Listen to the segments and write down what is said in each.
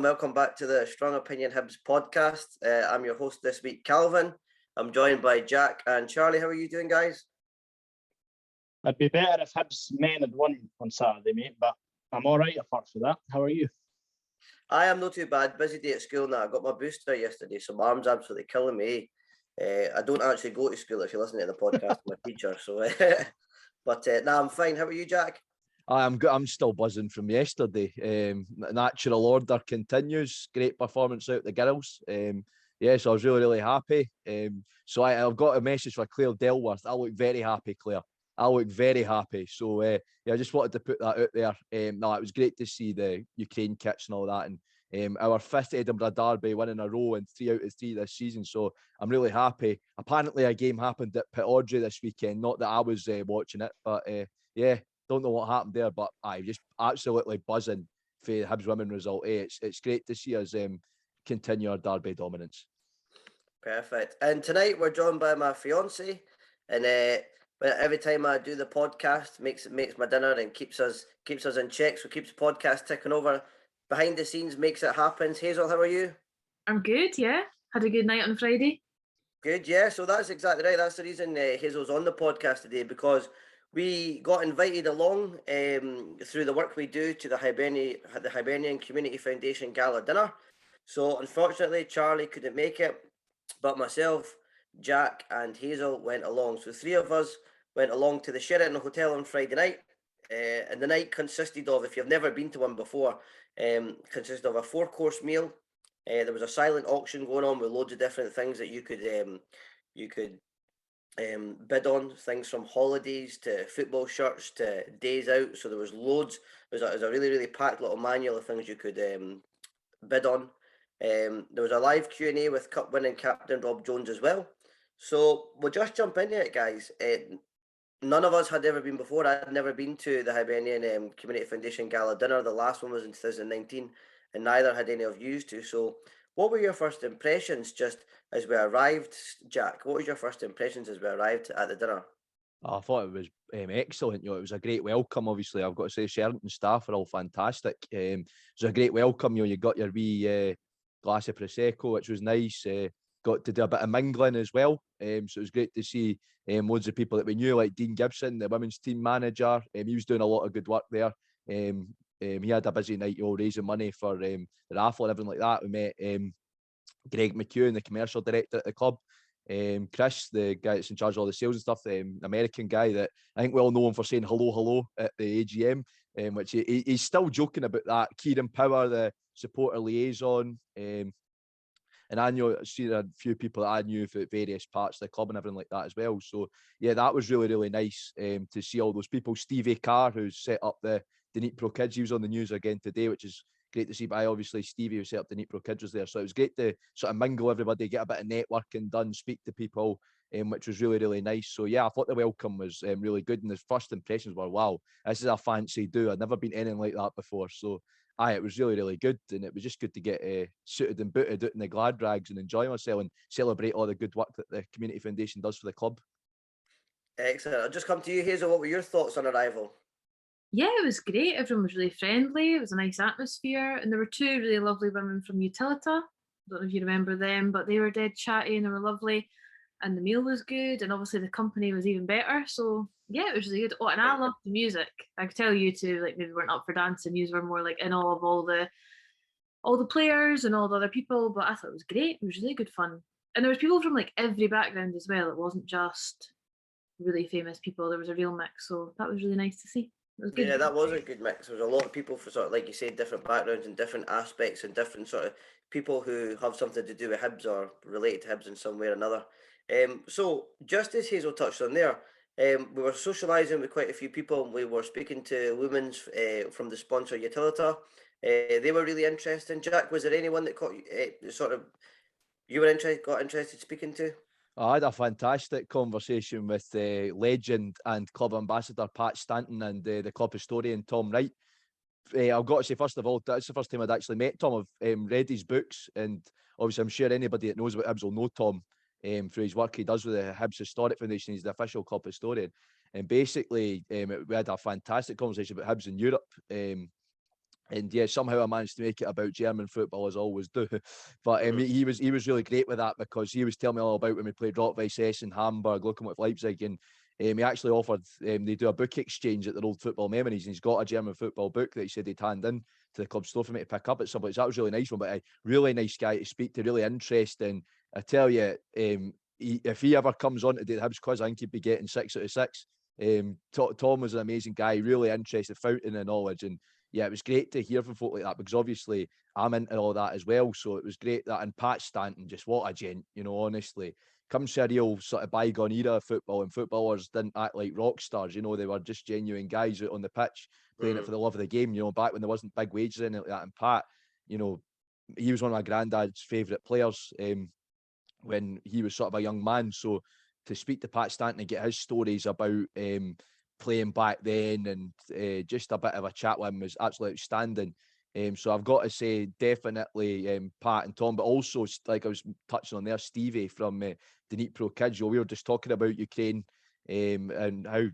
welcome back to the Strong Opinion Hibs podcast. I'm your host this week, Calvin. I'm joined by Jack and Charlie. How are you doing, guys? I'd be better if Hibs men had won on Saturday, mate, but I'm all right apart from that. How are you? I am not too bad. Busy day at school now. I got my booster yesterday, so my arm's absolutely killing me. I don't actually go to school if you listen to the podcast. I'm a teacher, so but now I'm fine. How are you, Jack? I'm good. I'm still buzzing from yesterday. Natural order continues. Great performance out the girls. So I was really happy. So I've got a message for Claire Delworth. I look very happy, Claire. I look very happy. So I just wanted to put that out there. No, it was great to see the Ukraine kits and all that, and our fifth Edinburgh derby win in a row and 3 out of 3 this season. So I'm really happy. Apparently a game happened at Pit Audrey this weekend. Not that I was watching it, but don't know what happened there, but I just absolutely buzzing for the Hibs women result. It's great to see us continue our derby dominance. Perfect. And tonight we're joined by my fiancé, and every time I do the podcast, makes my dinner and keeps us in check. So keeps the podcast ticking over behind the scenes, makes it happen. Hazel, how are you? I'm good. Yeah, had a good night on Friday. Good. Yeah. So that's exactly right. That's the reason Hazel's on the podcast today, because we got invited along through the work we do to the Hibernian Community Foundation Gala dinner. So unfortunately, Charlie couldn't make it, but myself, Jack and Hazel went along. So 3 of us went along to the Sheraton Hotel on Friday night. And the night consisted of, if you've never been to one before, consisted of a 4-course meal. There was a silent auction going on with loads of different things that you could bid on, things from holidays to football shirts to days out. So there was loads. It was a really packed little manual of things you could bid on. There was a live Q&A with Cup winning captain Rob Jones as well. So we'll just jump into it, guys. None of us had ever been before. I'd never been to the Hibernian Community Foundation Gala dinner. The last one was in 2019, and neither had any of you to. So what were your first impressions just as we arrived, Jack? What was your first impressions as we arrived at the dinner? I thought it was excellent. It was a great welcome. Obviously, I've got to say, Sheraton staff are all fantastic. It was a great welcome. You got your wee glass of prosecco, which was nice. Got to do a bit of mingling as well. So it was great to see loads of people that we knew, like Dean Gibson, the women's team manager. He was doing a lot of good work there. He had a busy night, raising money for the raffle and everything like that. We met Greg McHugh, the commercial director at the club. Chris, the guy that's in charge of all the sales and stuff, the American guy that I think we all know him for saying hello at the AGM, which he's still joking about that. Kieran Power, the supporter liaison. And I see a few people that I knew for various parts of the club and everything like that as well. So yeah, that was really nice to see all those people. Stevie Carr, who's set up the Neat Pro Kids, he was on the news again today, which is great to see. But obviously Stevie, who set up the Neat Pro Kids, was there. So it was great to sort of mingle everybody, get a bit of networking done, speak to people, which was really nice. So yeah, I thought the welcome was really good. And the first impressions were, wow, this is a fancy do. I'd never been anything like that before. So it was really good, and it was just good to get suited and booted out in the glad rags and enjoy myself and celebrate all the good work that the Community Foundation does for the club. Excellent. I'll just come to you, Hazel. What were your thoughts on arrival? Yeah, it was great. Everyone was really friendly. It was a nice atmosphere, and there were 2 really lovely women from Utilita. I don't know if you remember them, but they were dead chatty and they were lovely, and the meal was good, and obviously the company was even better. So yeah, it was really good. Oh, and I loved the music. I could tell you two maybe weren't up for dancing. You were more in awe of all the players and all the other people, but I thought it was great. It was really good fun, and there was people from every background as well. It wasn't just really famous people. There was a real mix, so that was really nice to see. It was good. Yeah, that was a good mix. There was a lot of people for sort of, like you said, different backgrounds and different aspects and different sort of people who have something to do with Hibs or related to Hibs in some way or another. So just as Hazel touched on there, we were socialising with quite a few people. We were speaking to Lumens from the sponsor Utilita. They were really interesting. Jack, was there anyone that got interested speaking to? I had a fantastic conversation with legend and club ambassador Pat Stanton and the club historian Tom Wright. I've got to say, first of all, that's the first time I'd actually met Tom. I've read his books, and obviously I'm sure anybody that knows about Hibs will know Tom through his work he does with the Hibs Historic Foundation. He's the official club historian. And basically, we had a fantastic conversation about Hibs in Europe. And yeah, somehow I managed to make it about German football, as I always do. But he was really great with that, because he was telling me all about when we played Rot-Weiss Essen, Hamburg, Lokomotiv Leipzig, and he actually offered they do a book exchange at their old football memories, and he's got a German football book that he said he'd hand in to the club store for me to pick up at some point. So that was really nice one, but a really nice guy to speak to, really interesting. I tell you, if he ever comes on to do the Hibs quiz, I think he'd be getting 6 out of 6. Tom was an amazing guy, really interested, fountain of knowledge, and yeah, it was great to hear from folk like that, because obviously I'm into all that as well. So it was great that, and Pat Stanton, just what a gent, honestly. Comes to a real sort of bygone era of football, and footballers didn't act like rock stars, they were just genuine guys out on the pitch playing it for the love of the game, back when there wasn't big wages in it like that. And Pat, he was one of my granddad's favourite players when he was sort of a young man. So to speak to Pat Stanton and get his stories about playing back then, and just a bit of a chat with him was absolutely outstanding. So I've got to say, definitely Pat and Tom, but also, like I was touching on there, Stevie from the Neat Pro Kids. We were just talking about Ukraine and how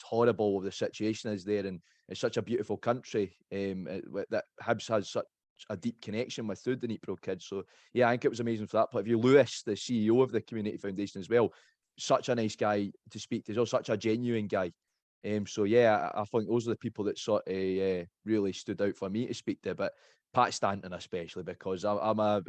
horrible the situation is there, and it's such a beautiful country that Hibs has such a deep connection with through the Neat Pro Kids. So yeah, I think it was amazing for that point of view. Lewis, the CEO of the Community Foundation as well, such a nice guy to speak to as well, such a genuine guy. So yeah, I think those are the people that sort of really stood out for me to speak to. But Pat Stanton especially, because I'm a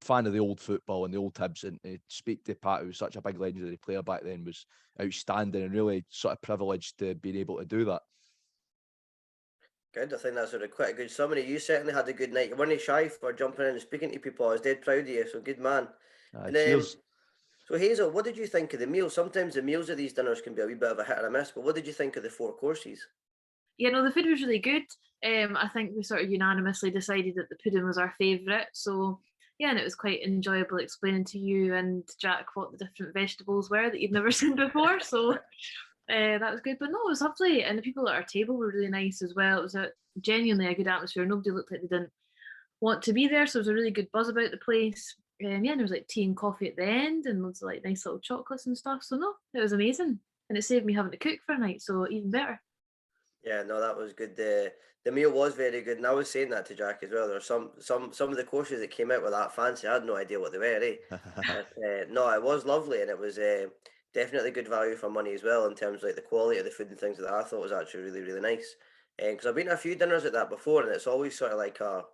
fan of the old football and the old Hibs, and to speak to Pat, who was such a big legendary player back then, was outstanding, and really sort of privileged to be able to do that. Good. I think that's quite a good summary. You certainly had a good night. You weren't shy for jumping in and speaking to people. I was dead proud of you. So good man. And cheers. So Hazel, what did you think of the meal? Sometimes the meals of these dinners can be a wee bit of a hit or a miss, but what did you think of the 4 courses? Yeah, no, the food was really good. I think we sort of unanimously decided that the pudding was our favourite. So yeah, and it was quite enjoyable explaining to you and Jack what the different vegetables were that you'd never seen before. So that was good. But no, it was lovely. And the people at our table were really nice as well. It was genuinely a good atmosphere. Nobody looked like they didn't want to be there. So it was a really good buzz about the place. Yeah, and there was tea and coffee at the end, and loads of nice little chocolates and stuff. So no, it was amazing. And it saved me having to cook for a night, so even better. Yeah, no, that was good. The meal was very good, and I was saying that to Jack as well. There were some of the courses that came out with that fancy. I had no idea what they were, But no, it was lovely, and it was definitely good value for money as well, in terms of the quality of the food and things that I thought was actually really, really nice. Because I've been to a few dinners at that before, and it's always sort of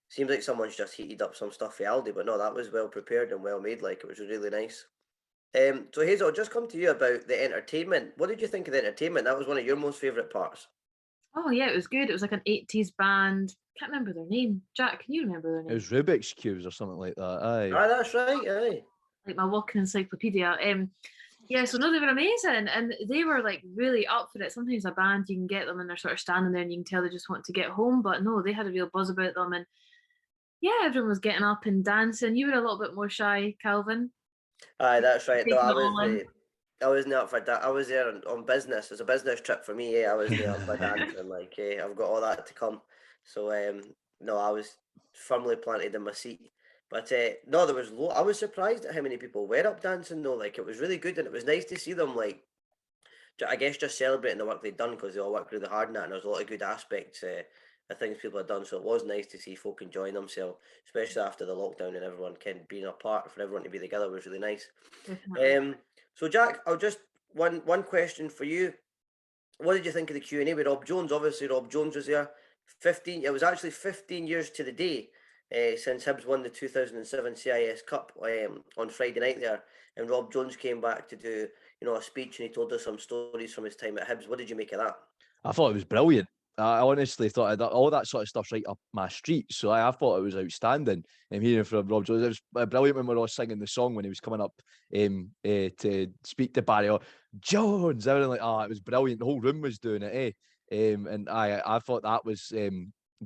seems like someone's just heated up some stuff for Aldi, but no, that was well prepared and well made. It was really nice. So Hazel, I'll just come to you about the entertainment. What did you think of the entertainment? That was one of your most favourite parts. Oh yeah, it was good. It was like an 80s band. Can't remember their name. Jack, can you remember their name? It was Rubik's Cubes or something like that. Aye. Ah, that's right. Aye. Like my walking encyclopedia. Yeah, so no, they were amazing, and they were really up for it. Sometimes a band, you can get them and they're sort of standing there and you can tell they just want to get home, but no, they had a real buzz about them. And yeah, everyone was getting up and dancing. You were a little bit more shy, Calvin. Aye, that's right. No, Taking it all in. I wasn't up for that. I was there on business. It's a business trip for me. I wasn't up for dancing. I've got all that to come. So no, I was firmly planted in my seat. But no, there was I was surprised at how many people were up dancing though. It was really good, and it was nice to see them. I guess just celebrating the work they'd done, because they all worked really hard in that, and there was a lot of good aspects of things people had done. So it was nice to see folk enjoying themselves, especially after the lockdown and everyone being apart. For everyone to be together was really nice. Definitely. So Jack, I'll just one question for you. What did you think of the Q&A with Rob Jones? Obviously, Rob Jones was there. It was actually 15 years to the day since Hibs won the 2007 CIS Cup on Friday night there, and Rob Jones came back to do a speech, and he told us some stories from his time at Hibs. What did you make of that? I thought it was brilliant. I honestly thought all that sort of stuff's right up my street. So I thought it was outstanding. Hearing from Rob Jones, it was brilliant when we were all singing the song when he was coming up to speak to Barry. Jones, everything it was brilliant. The whole room was doing it, and I thought that was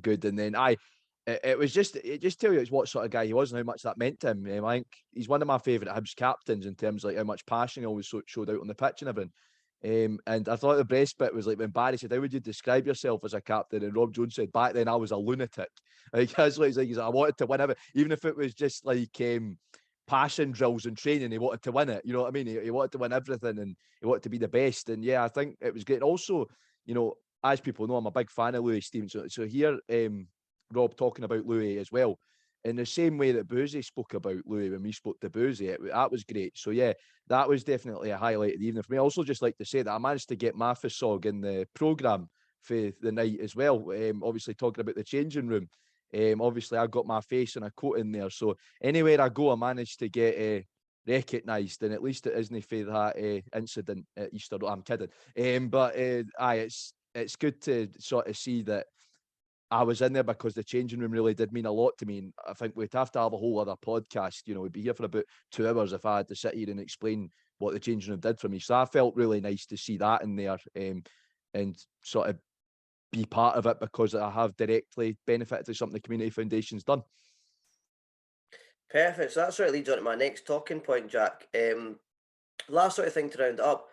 good. And then it just tell you what sort of guy he was and how much that meant to him. I think he's one of my favourite Hibs captains in terms of how much passion he always showed out on the pitch and everything. And I thought the best bit was when Barry said, "How would you describe yourself as a captain?" And Rob Jones said, "Back then I was a lunatic." That's what he's like. He's like, "I wanted to win even if it was just passing drills and training. He wanted to win it. You know what I mean? He wanted to win everything, and he wanted to be the best. And yeah, I think it was great. And also, as people know, I'm a big fan of Louis Stevenson. So here, Rob talking about Louis as well, in the same way that Boozy spoke about Louis when we spoke to Boozy, that was great. So yeah, that was definitely a highlight of the evening for me. I also just like to say that I managed to get Mafisog in the programme for the night as well. Obviously talking about the changing room. Obviously I got my face and a coat in there. So anywhere I go, I managed to get recognised, and at least it isn't for that incident at Easter. I'm kidding. But it's good to sort of see that I was in there because the changing room really did mean a lot to me. And I think we'd have to have a whole other podcast. You know, we'd be here for about 2 hours if I had to sit here and explain what the changing room did for me. So I felt really nice to see that in there, and sort of be part of it because I have directly benefited from something the Community Foundation's done. Perfect. So that sort of leads on to my next talking point, Jack. Last sort of thing to round up.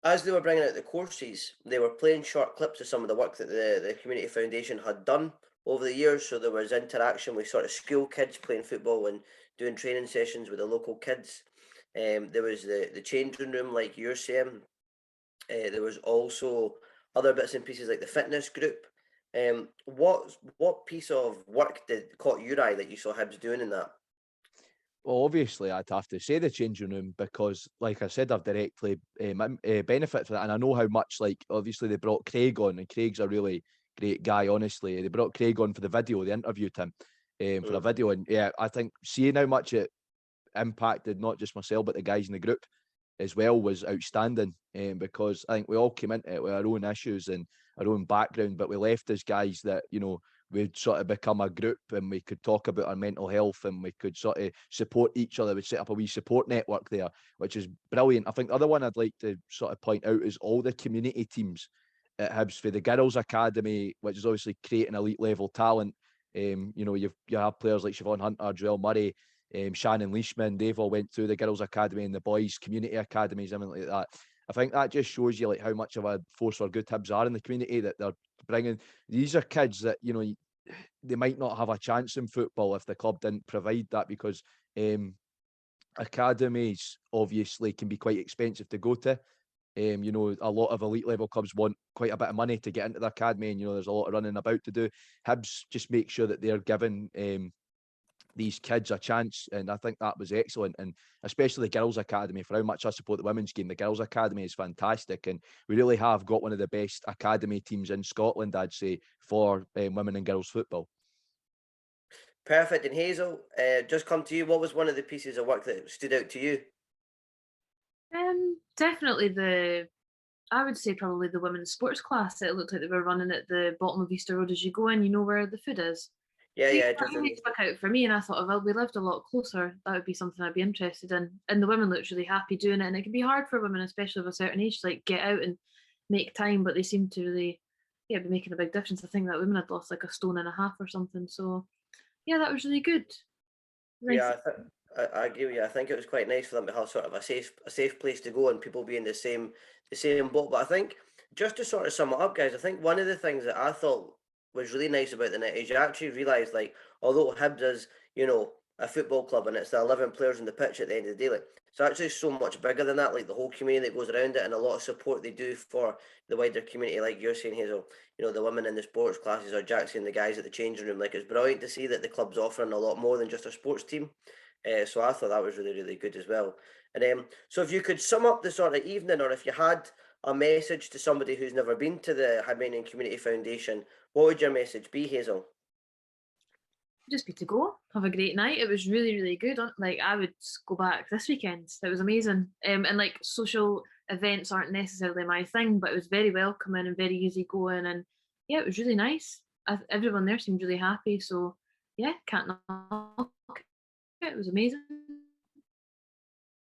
As they were bringing out the courses, they were playing short clips of some of the work that the Community Foundation had done over the years. So there was interaction with sort of school kids playing football and doing training sessions with the local kids. There was the changing room, like you're saying. There was also other bits and pieces like the fitness group. What piece of work caught your eye that you saw Hibs doing in that? Well, obviously, I'd have to say the changing room because, like I said, I've directly benefit from that. And I know how much, like, obviously, they brought Craig on, and Craig's a really great guy, honestly. They brought Craig on for the video, they interviewed him for a video. And yeah, I think seeing how much it impacted not just myself, but the guys in the group as well was outstanding, because I think we all came into it with our own issues and our own background, but we left as guys that, you know, we'd sort of become a group and we could talk about our mental health and we could sort of support each other. We'd set up a wee support network there, which is brilliant. I think the other one I'd like to sort of point out is all the community teams at Hibs, for the Girls Academy, which is obviously creating elite level talent. You know, you have players like Siobhan Hunter, Joelle Murray, Shannon Leishman. They've all went through the Girls Academy and the Boys Community Academies, everything like that. I think that just shows you like how much of a force for good Hibs are in the community, that they're bringing. These are kids that, you know, they might not have a chance in football if the club didn't provide that, because academies obviously can be quite expensive to go to. You know, a lot of elite level clubs want quite a bit of money to get into the academy, and you know, there's a lot of running about to do. Hibs just make sure that they're giving these kids a chance, and I think that was excellent. And especially the Girls Academy, for how much I support the women's game, the Girls Academy is fantastic, and we really have got one of the best academy teams in Scotland, I'd say, for women and girls football. Perfect. And Hazel, just come to you. What was one of the pieces of work that stood out to you? Definitely I would say probably the women's sports class. It looked like they were running at the bottom of Easter Road as you go in. You know where the food is. Yeah, That really stuck out for me, and I thought, well, we lived a lot closer. That would be something I'd be interested in. And the women looked really happy doing it, and it can be hard for women, especially of a certain age, to like get out and make time. But they seem to really, be making a big difference. I think that women had lost like 1.5 stone or something. So, yeah, that was really good. Nice. Yeah, I agree with you. I think it was quite nice for them to have sort of a safe place to go and people be in the same boat. But I think, just to sort of sum it up, guys, I think one of the things that I thought was really nice about the night is you actually realise, like, although Hibs is, you know, a football club and it's the 11 players on the pitch at the end of the day, like, it's actually so much bigger than that, like the whole community that goes around it and a lot of support they do for the wider community, like you're saying, Hazel, you know, the women in the sports classes, or Jack saying the guys at the changing room. Like, it's brilliant to see that the club's offering a lot more than just a sports team. So I thought that was really, really good as well. And so if you could sum up the sort of evening, or if you had a message to somebody who's never been to the Hibernian Community Foundation, what would your message be, Hazel? Just be to go, have a great night. It was really, really good. Like, I would go back this weekend. It was amazing. And like, social events aren't necessarily my thing, but it was very welcoming and very easy going. And yeah, it was really nice. Everyone there seemed really happy. So yeah, can't knock it. It was amazing.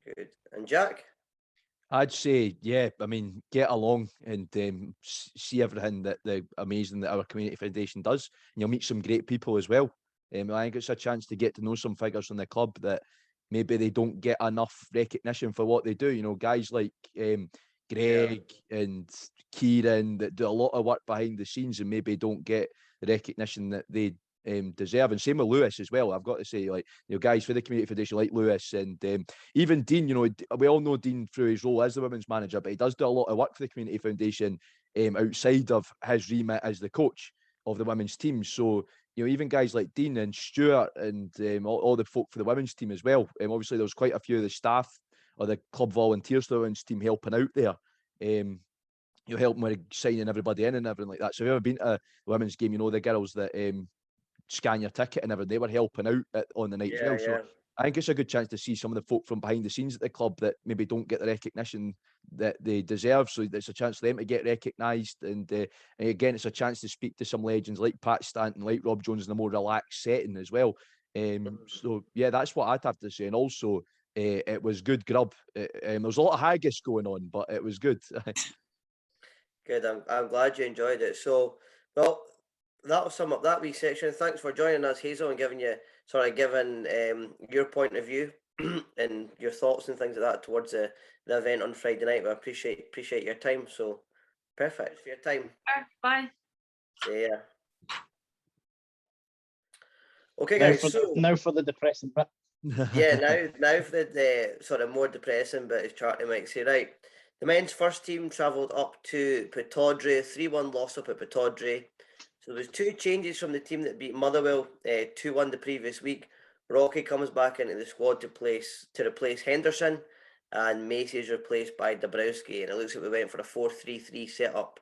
Good. And Jack? I'd say, yeah, I mean, get along and see everything that the amazing that our community foundation does. And you'll meet some great people as well. I think it's a chance to get to know some figures in the club that maybe they don't get enough recognition for what they do. You know, guys like Greg and Kieran that do a lot of work behind the scenes and maybe don't get the recognition that they deserve. And same with Lewis as well. I've got to say, like, you know, guys for the community foundation like Lewis and even Dean. You know, we all know Dean through his role as the women's manager, but he does do a lot of work for the community foundation outside of his remit as the coach of the women's team. So, you know, even guys like Dean and Stuart and all the folk for the women's team as well. Obviously, there was quite a few of the staff or the club volunteers for the women's team helping out there. You know, helping with signing everybody in and everything like that. So if you've ever been to a women's game, you know, the girls that scan your ticket and everything, they were helping out on the night as well. So I think it's a good chance to see some of the folk from behind the scenes at the club that maybe don't get the recognition that they deserve. So it's a chance for them to get recognised. And again, it's a chance to speak to some legends like Pat Stanton, like Rob Jones in a more relaxed setting as well. So yeah, that's what I'd have to say. And also, it was good grub. There was a lot of haggis going on, but it was good. Good. I'm glad you enjoyed it. So, well, that'll sum up that wee section. Thanks for joining us, Hazel, and giving your point of view and your thoughts and things like that towards the event on Friday night. I appreciate your time. So, perfect for your time. Bye. See ya. Okay, guys. Now for the depressing bit. Yeah, now for the sort of more depressing bit, as Charlie might say. Right. The men's first team travelled up to Pittodrie, 3-1 loss up at Pittodrie. So there was 2 changes from the team that beat Motherwell 2-1 the previous week. Rocky comes back into the squad to replace Henderson, and Macy is replaced by Dabrowski. And it looks like we went for a 4-3-3 setup.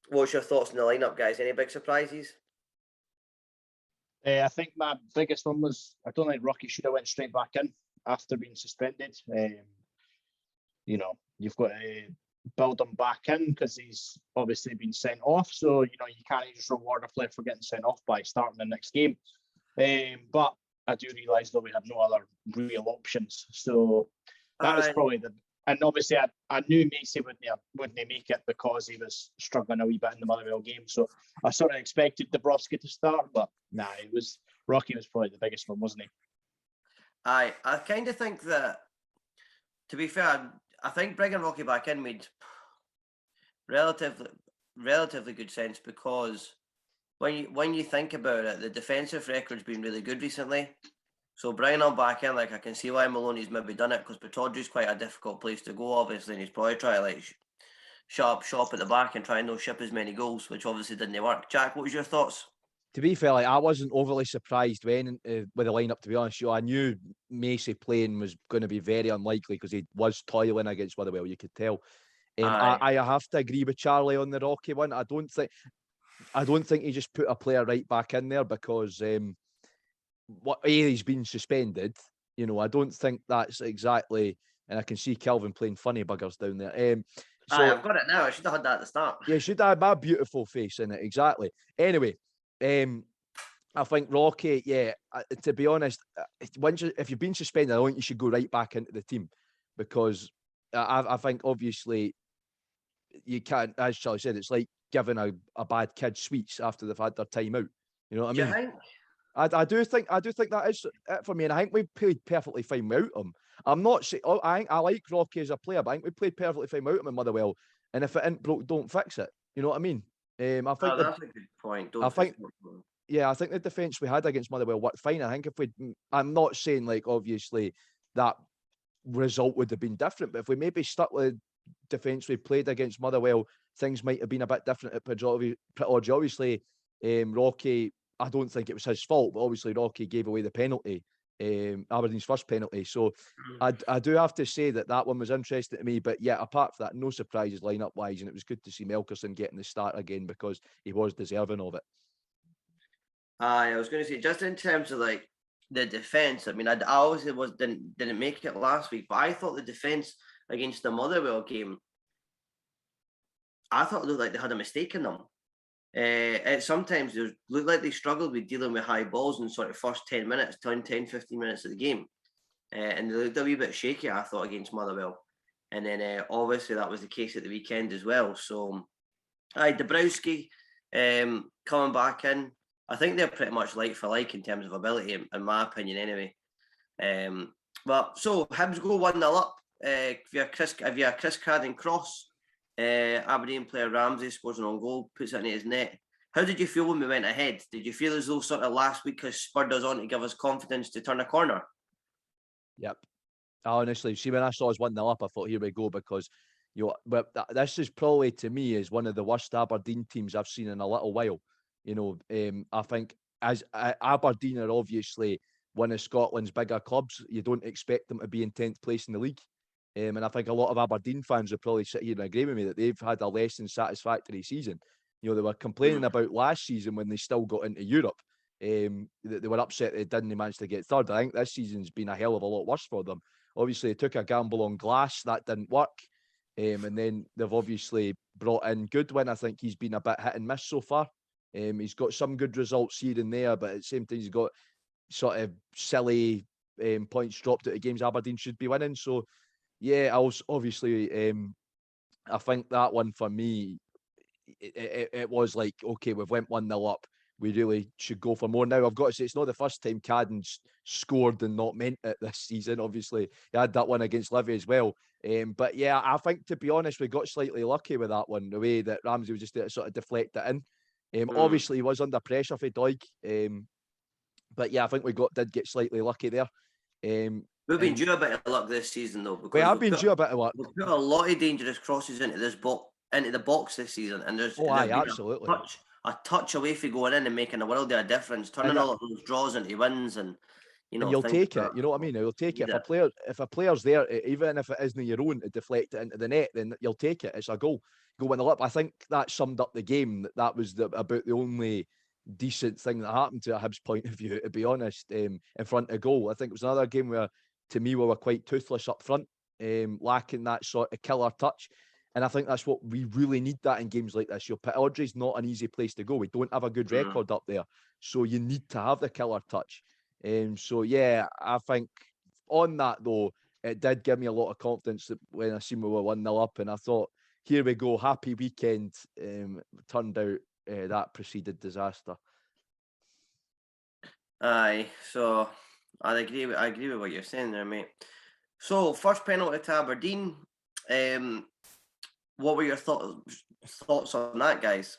What's your thoughts on the lineup, guys? Any big surprises? I think my biggest one was, I don't think Rocky should have went straight back in after being suspended. You know, you've got to build him back in because he's obviously been sent off. So, you know, you can't just reward a player for getting sent off by starting the next game. But I do realise, though, we had no other real options. So that was probably and obviously I knew Macy wouldn't make it because he was struggling a wee bit in the Motherwell game. So I sort of expected Dabrowski to start, but Rocky was probably the biggest one, wasn't he? I kind of think that, to be fair, I think bringing Rocky back in made relatively good sense, because when you think about it, the defensive record's been really good recently. So bringing him back in, like, I can see why Maloney's maybe done it, because Pittodrie's quite a difficult place to go, obviously, and he's probably trying to like shop at the back and try and not ship as many goals, which obviously didn't work. Jack, what was your thoughts? To be fair, like, I wasn't overly surprised with the lineup, to be honest. I knew Macy playing was going to be very unlikely because he was toiling against Motherwell, you could tell. I have to agree with Charlie on the Rocky one. I don't think he just put a player right back in there because he's been suspended. You know, I don't think that's exactly, and I can see Kelvin playing funny buggers down there. So I've got it now. I should have had that at the start. Yeah, should have my beautiful face in it, exactly. Anyway, I think Rocky, to be honest, if you've been suspended, I don't think you should go right back into the team, because I think obviously you can't, as Charlie said, it's like giving a bad kid sweets after they've had their time out. You know what I mean? Think? I do think that is it for me, and I think we played perfectly fine without him. I'm not saying I like Rocky as a player, but I think we played perfectly fine without him in Motherwell. And if it ain't broke, don't fix it. You know what I mean? I think that's a good point. I think the defence we had against Motherwell worked fine. I think I'm not saying like obviously that result would have been different, but if we maybe stuck with defence we played against Motherwell, things might have been a bit different at Pittodrie. Obviously, Rocky, I don't think it was his fault, but obviously Rocky gave away the penalty, Aberdeen's first penalty. So I do have to say that one was interesting to me. But yeah, apart from that, no surprises lineup wise, and it was good to see Melkerson getting the start again because he was deserving of it. I was going to say, just in terms of like the defence, I mean, I obviously didn't make it last week, but I thought the defence against the Motherwell game, I thought it looked like they had a mistake in them. Sometimes it looked like they struggled with dealing with high balls in sort of first 10 minutes, 10, 15 minutes of the game. And they looked a wee bit shaky, I thought, against Motherwell. And then obviously that was the case at the weekend as well. So, Dabrowski coming back in, I think they're pretty much like for like in terms of ability, in my opinion, anyway. But so Hibs go 1-0 up via Chris Cradden cross. Aberdeen player Ramsey scores an own goal, puts it into his net. How did you feel when we went ahead? Did you feel as though sort of last week has spurred us on to give us confidence to turn a corner? Yep. Honestly, see, when I saw us 1-0 up, I thought, here we go, because But this is probably, to me, is one of the worst Aberdeen teams I've seen in a little while. I think as Aberdeen are obviously one of Scotland's bigger clubs, you don't expect them to be in 10th place in the league. And I think a lot of Aberdeen fans would probably sit here and agree with me that they've had a less than satisfactory season. They were complaining about last season when they still got into Europe. That they were upset they didn't manage to get third. I think this season's been a hell of a lot worse for them. Obviously, they took a gamble on Glass. That didn't work. And then they've obviously brought in Goodwin. I think he's been a bit hit and miss so far. He's got some good results here and there, but at the same time, he's got sort of silly points dropped out of games Aberdeen should be winning. So, yeah, obviously, I think that one for me, it was like, okay, we've went 1-0 up. We really should go for more. Now, I've got to say, it's not the first time Cadden's scored and not meant it this season. Obviously, he had that one against Livy as well. But yeah, I think, to be honest, we got slightly lucky with that one, the way that Ramsey was just there to sort of deflect it in. Obviously, he was under pressure for Doig. But yeah, I think we did get slightly lucky there. We've been due a bit of luck this season, though. Because we have been due a bit of luck. We've put a lot of dangerous crosses into the box this season, and there's absolutely a touch away from going in and making a world of a difference, turning all of those draws into wins, and and you'll take it. You know what I mean? You'll take it. If a player's there, even if it isn't your own, to deflect it into the net, then you'll take it. It's a goal. Go 1-0 up. I think that summed up the game. That was about the only decent thing that happened to a Hibs point of view, to be honest, in front of goal. I think it was another game where, to me, we were quite toothless up front, lacking that sort of killer touch. And I think that's what we really need, that in games like this. Audrey's not an easy place to go. We don't have a good record up there. So you need to have the killer touch. So, yeah, I think on that, though, it did give me a lot of confidence that when I seen we were 1-0 up, and I thought, here we go, happy weekend. Turned out that preceded disaster. Aye, so I agree with what you're saying there, mate. So, first penalty to Aberdeen. What were your thoughts on that, guys?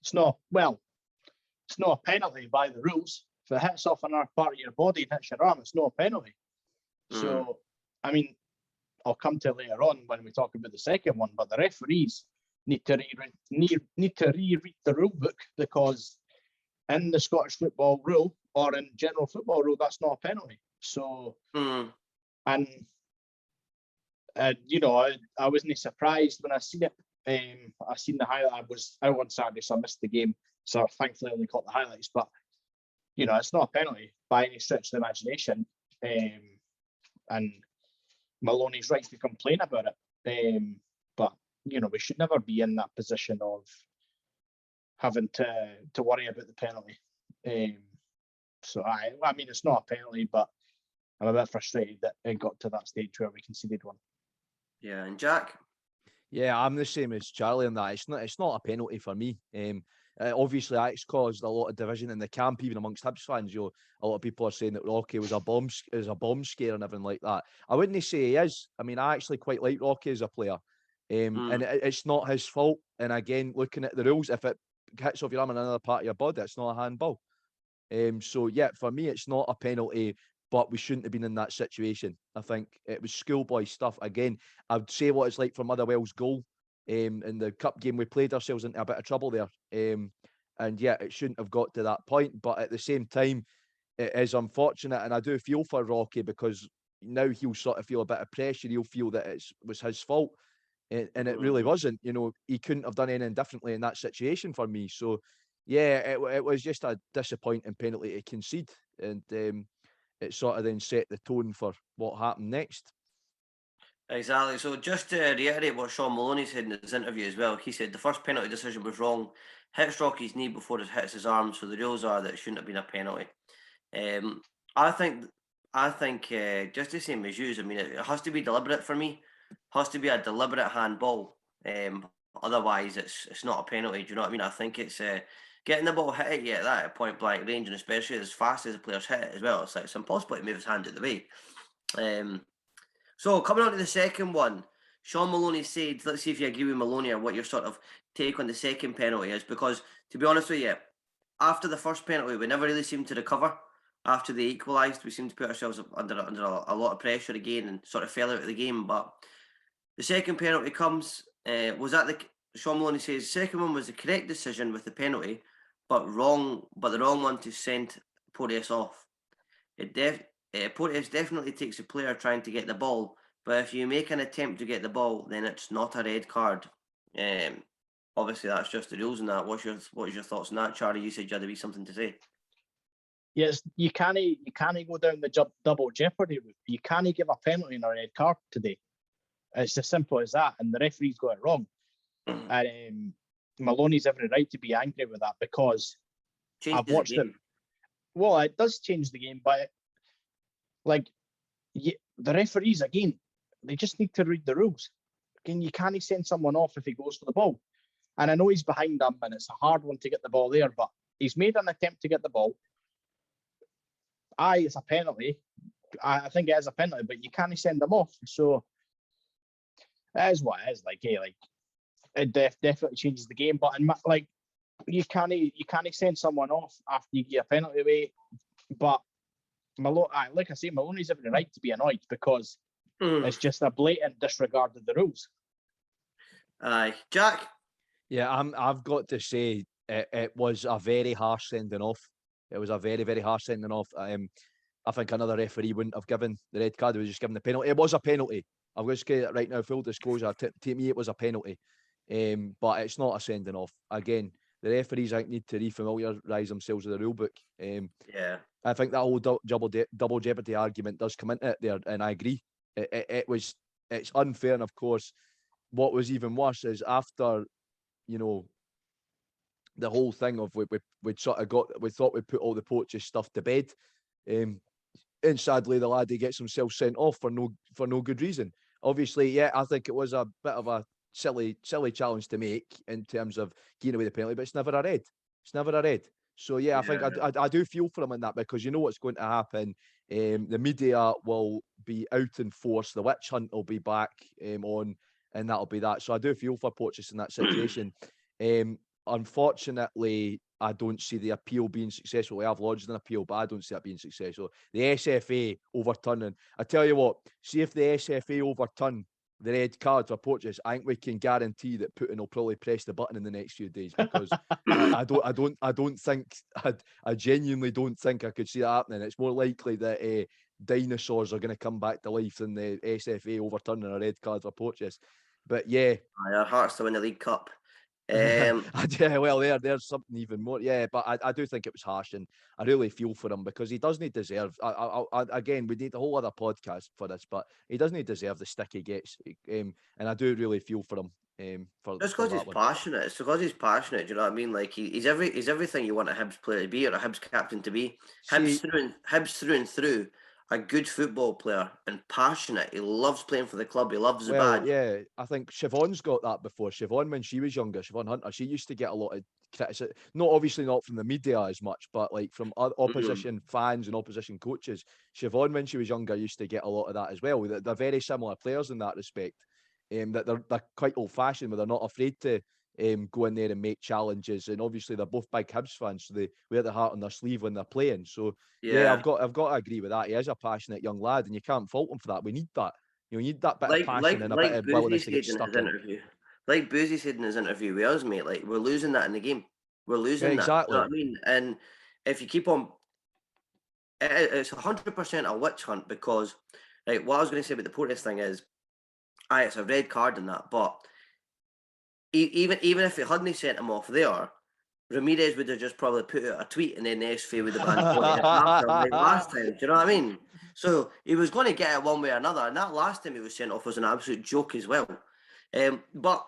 It's not a penalty by the rules. If it hits off another part of your body and hits your arm, it's not a penalty. So, I mean, I'll come to it later on when we talk about the second one, but the referees need to reread the rule book, because in the Scottish football rule or in general football rule, that's not a penalty. So, and I wasn't surprised when I seen it. I seen the highlight. I was out on Saturday, so I missed the game. So thankfully, I only caught the highlights. But it's not a penalty by any stretch of the imagination. And Maloney's right to complain about it. But we should never be in that position of having to worry about the penalty. So I mean, it's not a penalty, but I'm a bit frustrated that it got to that stage where we conceded one. Yeah, and Jack? Yeah, I'm the same as Charlie on that. It's not a penalty for me. Obviously, it's caused a lot of division in the camp, even amongst Hibs fans. A lot of people are saying that Rocky was a bomb scare and everything like that. I wouldn't say he is. I mean, I actually quite like Rocky as a player, and it's not his fault. And again, looking at the rules, if it hits off your arm in another part of your body, it's not a handball. So yeah, for me, it's not a penalty. But we shouldn't have been in that situation. I think it was schoolboy stuff. Again, I'd say what it's like for Motherwell's goal. In the cup game, we played ourselves into a bit of trouble there. And yeah, it shouldn't have got to that point. But at the same time, it is unfortunate. And I do feel for Rocky, because now he'll sort of feel a bit of pressure. He'll feel that it was his fault. And it really wasn't. He couldn't have done anything differently in that situation for me. So yeah, it was just a disappointing penalty to concede. And it sort of then set the tone for what happened next. Exactly. So just to reiterate what Sean Maloney said in his interview as well, he said the first penalty decision was wrong. Hits Rocky's knee before it hits his arm, so the rules are that it shouldn't have been a penalty. I think just the same as you. I mean, it has to be deliberate for me. It has to be a deliberate handball. Otherwise, it's not a penalty. Do you know what I mean? I think it's getting the ball hit at you at that at point blank range, and especially as fast as the players hit it as well. It's impossible to move his hand out of the way. So coming on to the second one, Sean Maloney said, let's see if you agree with Maloney or what your sort of take on the second penalty is, because to be honest with you, after the first penalty, we never really seemed to recover. After they equalised, we seemed to put ourselves under a lot of pressure again and sort of fell out of the game. But The second penalty comes. Was that the Sean Maloney says second one was the correct decision with the penalty, but the wrong one to send Porteous off. Porteous definitely takes a player trying to get the ball, but if you make an attempt to get the ball, then it's not a red card. Obviously, that's just the rules in that. What is your thoughts on that, Charlie? You said you had to be something to say. Yes, you can't go down the double jeopardy route. You can't give a penalty and a red card today. It's as simple as that, and the referee's got it wrong. And Maloney's every right to be angry with that because I've watched it. Well, it does change the game, but the referees again, they just need to read the rules. Again, you can't send someone off if he goes for the ball. And I know he's behind him, and it's a hard one to get the ball there, but he's made an attempt to get the ball. It's a penalty. I think it is a penalty, but you can't send them off. So it is what it is. It definitely changes the game. But you can't send someone off after you get a penalty away. But like I say, Maloney's every right to be annoyed because it's just a blatant disregard of the rules. Aye, Jack. Yeah, I've got to say it was a very harsh sending off. It was a very, very harsh sending off. I think another referee wouldn't have given the red card. He was just given the penalty. It was a penalty. I'm going to say it right now, full disclosure. To me, it was a penalty. But it's not a sending off. Again, the referees, I think, need to refamiliarise themselves with the rule book. Yeah. I think that whole double jeopardy argument does come into it there, and I agree. It's unfair, and of course, what was even worse is after, the whole thing of we thought we'd put all the Porteous stuff to bed, and sadly the laddie gets himself sent off for no good reason. Obviously, yeah, I think it was a bit of a silly challenge to make in terms of getting away the penalty, but it's never a red. It's never a red. So yeah, I think I do feel for him in that, because you know what's going to happen. The media will be out in force. The witch hunt will be back on, and that'll be that. So I do feel for Porteous in that situation. Unfortunately, I don't see the appeal being successful. We have lodged an appeal, but I don't see that being successful. The SFA overturning. I tell you what, see if the SFA overturn the red card for Porteous, I think we can guarantee that Putin will probably press the button in the next few days, because I genuinely don't think I could see that happening. It's more likely that dinosaurs are going to come back to life than the SFA overturning a red card for Porteous. But yeah, our Hearts to win the League Cup. Yeah, well, there's something even more. Yeah, but I do think it was harsh, and I really feel for him because he doesn't deserve. Again, we need a whole other podcast for this, but he doesn't deserve the stick he gets, and I do really feel for him. Just because he's passionate. It's because he's passionate. Do you know what I mean? Like he's everything you want a Hibs player to be, or a Hibs captain to be. Hibs through and through. A good football player and passionate. He loves playing for the club. He loves the badge. Yeah, I think Siobhan's got that before. Siobhan, when she was younger, Siobhan Hunter, she used to get a lot of criticism. Obviously not from the media as much, but like from opposition fans and opposition coaches. Siobhan, when she was younger, used to get a lot of that as well. They're very similar players in that respect. That they're quite old-fashioned, but they're not afraid to go in there and make challenges. And obviously they're both big Hibs fans, so they wear their heart on their sleeve when they're playing. So yeah, I've got to agree with that. He is a passionate young lad, and you can't fault him for that. We need that. You need that bit of passion and a bit of willingness to get stuck in. Like Boozy said in his interview with us, mate, like we're losing that in the game. We're losing that. Exactly. You know what I mean? And if you keep on, it's 100% a witch hunt, because like what I was going to say about the Porteous thing is, it's a red card in that, but even if he hadn't sent him off there, Ramirez would have just probably put out a tweet, and then the SFA would have banned after like last time. Do you know what I mean? So he was going to get it one way or another, and that last time he was sent off was an absolute joke as well. But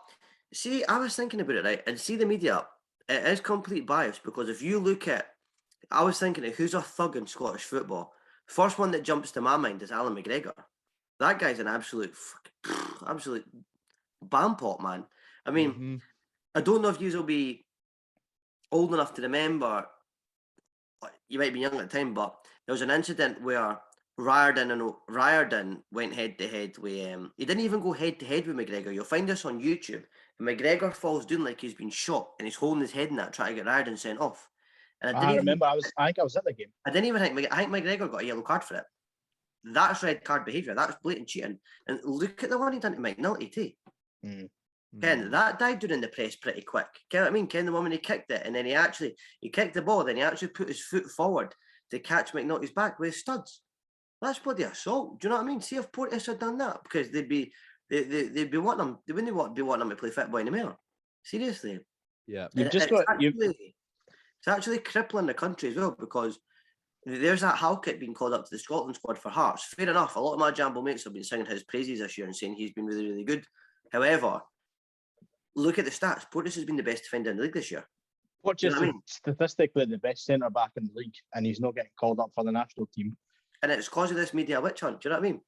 see, I was thinking about it, right, and see the media, it is complete bias, because if you look at, I was thinking of who's a thug in Scottish football. First one that jumps to my mind is Alan McGregor. That guy's an absolute bampot, man. I mean, I don't know if you will be old enough to remember, you might be young at the time, but there was an incident where Riordan went head to head with he didn't even go head to head with McGregor. You'll find this on YouTube. And McGregor falls down like he's been shot, and he's holding his head in that, trying to get Riordan sent off. And I remember I think I was at the game. I think McGregor got a yellow card for it. that's red card behaviour. That's blatant cheating. And look at the one he done to McNulty too. Ken, that died during the press pretty quick. Ken, what I mean? Ken, the one when he kicked it, and then he kicked the ball, then he actually put his foot forward to catch McNulty's back with his studs. That's bloody assault. Do you know what I mean? See if Porteous had done that, because they'd be wanting them. They wouldn't be wanting them to play football anymore. Seriously. Yeah. It's actually crippling the country as well, because there's that Halkett being called up to the Scotland squad for Hearts. Fair enough. A lot of my Jambo mates have been singing his praises this year and saying he's been really, really good. However, look at the stats. Porteous has been the best defender in the league this year. Porteous is statistically the best centre back in the league, and he's not getting called up for the national team. And it's because of this media witch hunt. Do you know what I mean?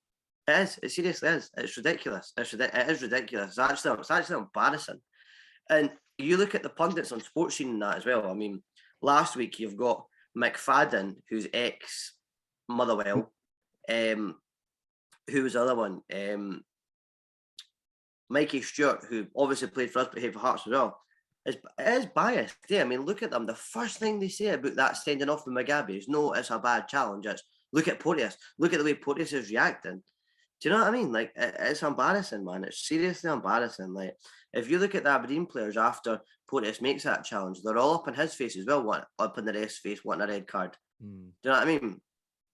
It is. It seriously is. It's ridiculous. It is ridiculous. It's actually embarrassing. And you look at the pundits on Sports Scene and that as well. I mean, last week you've got McFadden, who's ex-Motherwell. Who was the other one? Mikey Stewart, who obviously played for us but played for Hearts as well. It is biased. Yeah, I mean, look at them. The first thing they say about that sending off with Mugabe is, no, it's a bad challenge. It's, look at Porteous. Look at the way Porteous is reacting. Do you know what I mean? Like, it's embarrassing, man. It's seriously embarrassing. Like, if you look at the Aberdeen players after Porteous makes that challenge, they're all up in his face as well, up in the rest's face, wanting a red card. Do you know what I mean?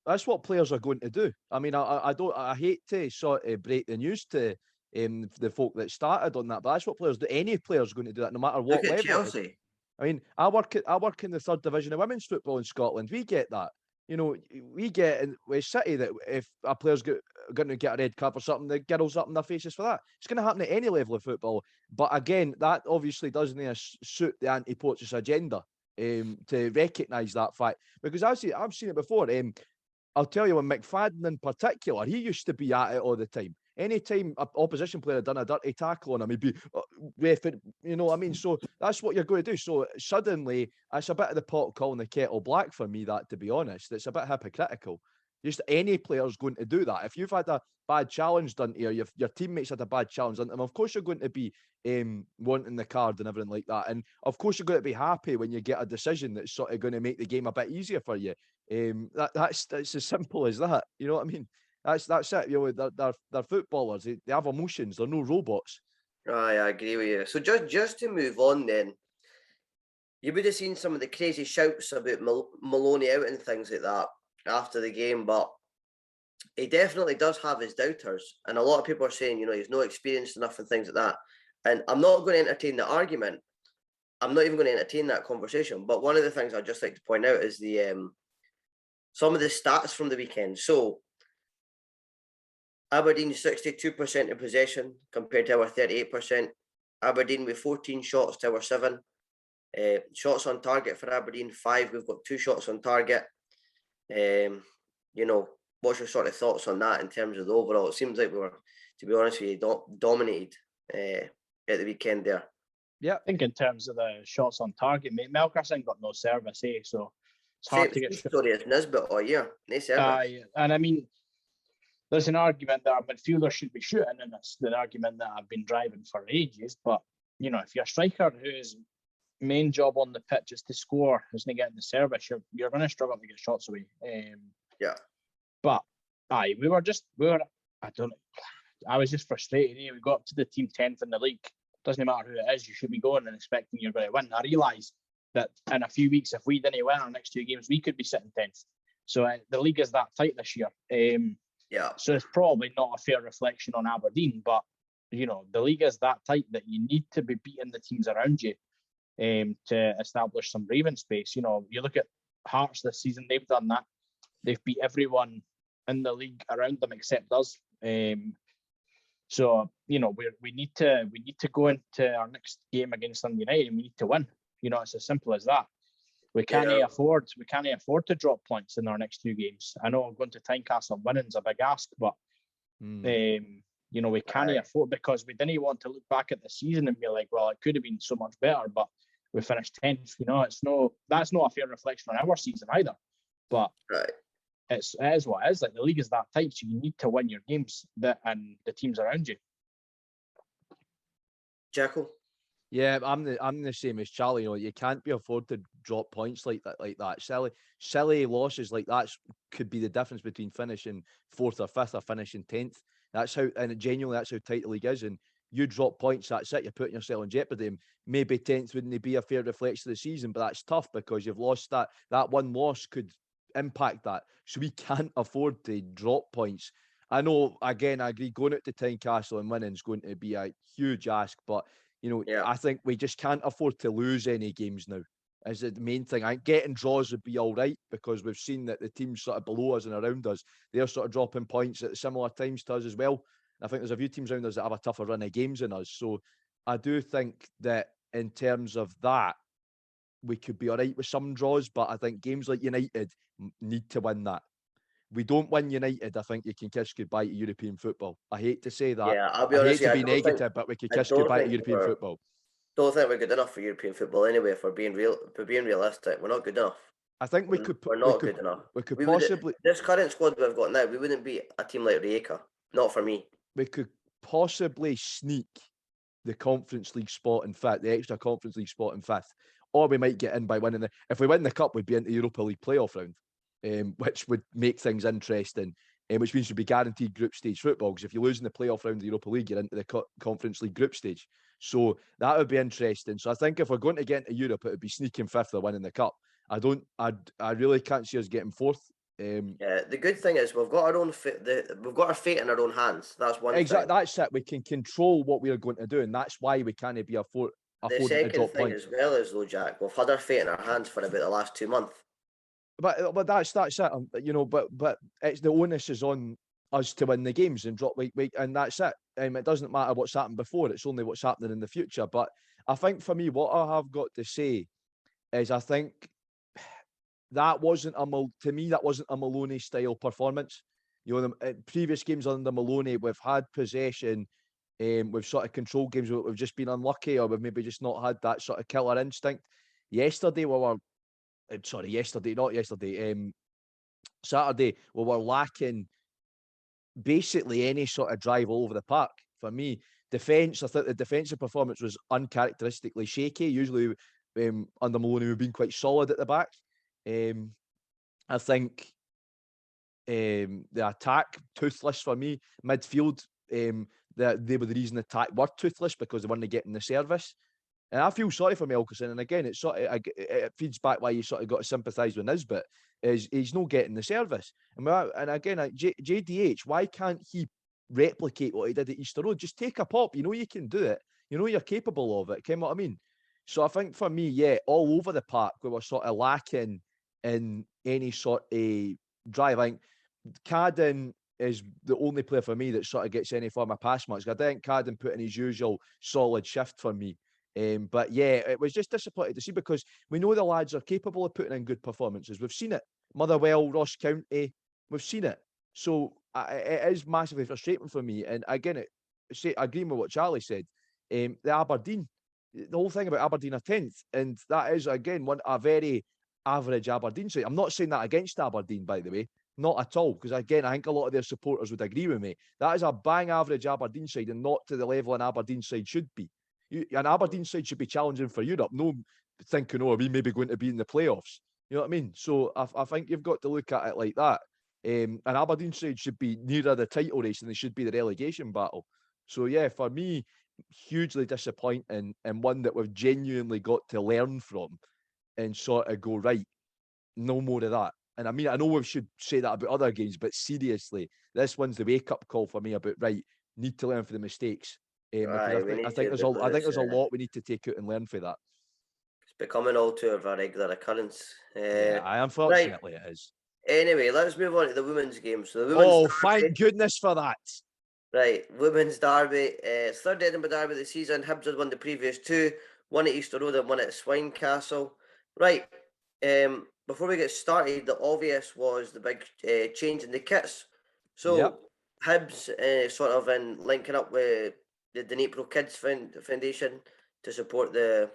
That's what players are going to do. I mean, I hate to sort of break the news to the folk that started on that, but that's what players do. Any player's going to do that, no matter what level. Look at Chelsea. I mean, I work in the third division of women's football in Scotland. We get that. You know, we get in West City that if a player's going to get a red card for something, the girls up in their faces for that. It's going to happen at any level of football. But again, that obviously doesn't suit the anti-Porteous agenda to recognise that fact. Because I've seen it before. I'll tell you, when McFadden in particular, he used to be at it all the time. Anytime an opposition player had done a dirty tackle on him, he'd be you know what I mean? So that's what you're going to do. So suddenly, it's a bit of the pot calling the kettle black for me, that, to be honest. It's a bit hypocritical. Just any player's going to do that. If you've had a bad challenge done to you, your teammates had a bad challenge done to them, of course you're going to be wanting the card and everything like that. And of course you're going to be happy when you get a decision that's sort of going to make the game a bit easier for you. That's as simple as that. You know what I mean? That's it. You know, they're footballers. They have emotions. They're no robots. I agree with you. So just to move on then, you would have seen some of the crazy shouts about Maloney out and things like that after the game, but he definitely does have his doubters. And a lot of people are saying, you know, he's not experienced enough and things like that. And I'm not going to entertain the argument. I'm not even going to entertain that conversation. But one of the things I'd just like to point out is some of the stats from the weekend. So Aberdeen 62% in possession compared to our 38%. Aberdeen with 14 shots to our 7. Shots on target for Aberdeen 5. We've got 2 shots on target. You know, what's your sort of thoughts on that in terms of the overall? It seems like we were, to be honest with you, dominated at the weekend there. Yeah, I think in terms of the shots on target, mate, Melkerson got no service, so it's hard to get. Story as Nisbet all year, no service. And I mean, there's an argument that our midfielder should be shooting, and it's the argument that I've been driving for ages. But you know, if your striker whose main job on the pitch is to score isn't getting the service, you're going to struggle to get shots away. Yeah. But I was just frustrated. We got up to the team 10th in the league. Doesn't matter who it is, you should be going and expecting you're going to win. I realise that in a few weeks, if we didn't win our next 2 games, we could be sitting 10th. So the league is that tight this year. Yeah. So it's probably not a fair reflection on Aberdeen, but you know, the league is that tight that you need to be beating the teams around you to establish some breathing space. You know, you look at Hearts this season; they've done that. They've beat everyone in the league around them except us. So you know, we need to go into our next game against Dundee United and we need to win. You know, it's as simple as that. We can't afford to drop points in our next 2 games. I know going to Tynecastle and winning's a big ask, but you know, we can't afford, because we didn't want to look back at the season and be like, well, it could have been so much better, but we finished 10th. You know, that's not a fair reflection on our season either. But it is what it is. Like, the league is that tight, so you need to win your games and the teams around you. Jekyll? Yeah, I'm the same as Charlie. You know, you can't be afford to drop points like that. Silly losses like that could be the difference between finishing 4th or 5th or finishing 10th. That's how, and genuinely, that's how tight the league is. And you drop points, that's it. You're putting yourself in jeopardy. And maybe 10th wouldn't be a fair reflection of the season, but that's tough because you've lost that. That one loss could impact that. So we can't afford to drop points. I know, again, I agree, going out to Tynecastle and winning is going to be a huge ask, but Yeah. I think we just can't afford to lose any games now. Is the main thing. I think getting draws would be all right because we've seen that the teams sort of below us and around us, they're sort of dropping points at similar times to us as well. I think there's a few teams around us that have a tougher run of games than us. So I do think that in terms of that, we could be all right with some draws, but I think games like United need to win that. We don't win United, I think you can kiss goodbye to European football. I hate to say that. Yeah, I'll be I honest hate to with be you, negative, but we could I kiss don't goodbye to think European football. don't think we're good enough for European football anyway. For being realistic, we're not good enough. I think We're not good enough. we could We would possibly this current squad we've got now. We wouldn't beat a team like Rijeka. Not for me. we could possibly sneak the Conference League spot in fifth, the extra Conference League spot in fifth, or we might get in by winning the. If we win the cup, we'd be into the Europa League playoff round, which would make things interesting. Which means you'd be guaranteed group stage football. Because if you lose in the playoff round of the Europa League, you're into the Conference League group stage. So that would be interesting. So I think if we're going to get into Europe, it would be sneaking fifth or winning the cup. I really can't see us getting fourth. Yeah, the good thing is we've got our own we've got our fate in our own hands. That's one Exactly. thing. That's it. We can control what we are going to do, and that's why we can't be The affording to second drop thing points. as well is though, Jack, we've had our fate in our hands for about the last 2 months. But that's it. But it's the onus is on us to win the games and drop and that's it. It doesn't matter what's happened before; it's only what's happening in the future. But I think for me, what I have got to say is, I think that wasn't a Maloney style performance. The previous games under Maloney, we've had possession, we've sort of controlled games, we've just been unlucky, or we've maybe just not had that sort of killer instinct. Yesterday, Saturday, we were lacking basically any sort of drive all over the park. For me, defence, I thought the defensive performance was uncharacteristically shaky. Usually, under Maloney, we've been quite solid at the back. I think the attack, toothless for me. Midfield, that they were the reason the attack were toothless because they weren't getting the service. And I feel sorry for Melkerson. And again, it's sort of, it feeds back why you sort of got to sympathise with Nisbet, is he's not getting the service. And again, JDH, why can't he replicate what he did at Easter Road? Just take a pop. You know you can do it. You know you're capable of it. You know what I mean? So I think for me, yeah, all over the park, we were sort of lacking in any sort of drive. I think Cadden is the only player for me that sort of gets any form of pass marks. I think Cadden put in his usual solid shift for me. But yeah, it was just disappointing to see because we know the lads are capable of putting in good performances. We've seen it. Motherwell, Ross County, we've seen it. So it is massively frustrating for me. And again, agreeing with what Charlie said, the Aberdeen, the whole thing about Aberdeen are 10th, and that is again a very average Aberdeen side. I'm not saying that against Aberdeen, by the way, not at all, because again, I think a lot of their supporters would agree with me. That is a bang average Aberdeen side, and not to the level an Aberdeen side should be. An Aberdeen side should be challenging for Europe, no thinking, oh, are we maybe going to be in the playoffs? You know what I mean? So I think you've got to look at it like that. An Aberdeen side should be nearer the title race than they should be the relegation battle. So yeah, for me, hugely disappointing, and one that we've genuinely got to learn from and sort of go, right, no more of that. And I mean, I know we should say that about other games, but seriously, this one's the wake-up call for me about, right, need to learn from the mistakes. Because I think there's a lot we need to take out and learn for that. It's becoming all too of a regular occurrence. Unfortunately it is. Anyway, let's move on to the women's game. So the women's thank goodness for that. Right, women's derby, third Edinburgh derby of the season. Hibs had won the previous two, one at Easter Road and one at Swinecastle. Right, before we get started, the obvious was the big change in the kits. So yep. Hibs sort of in linking up with the Dnipro Kids Foundation to support the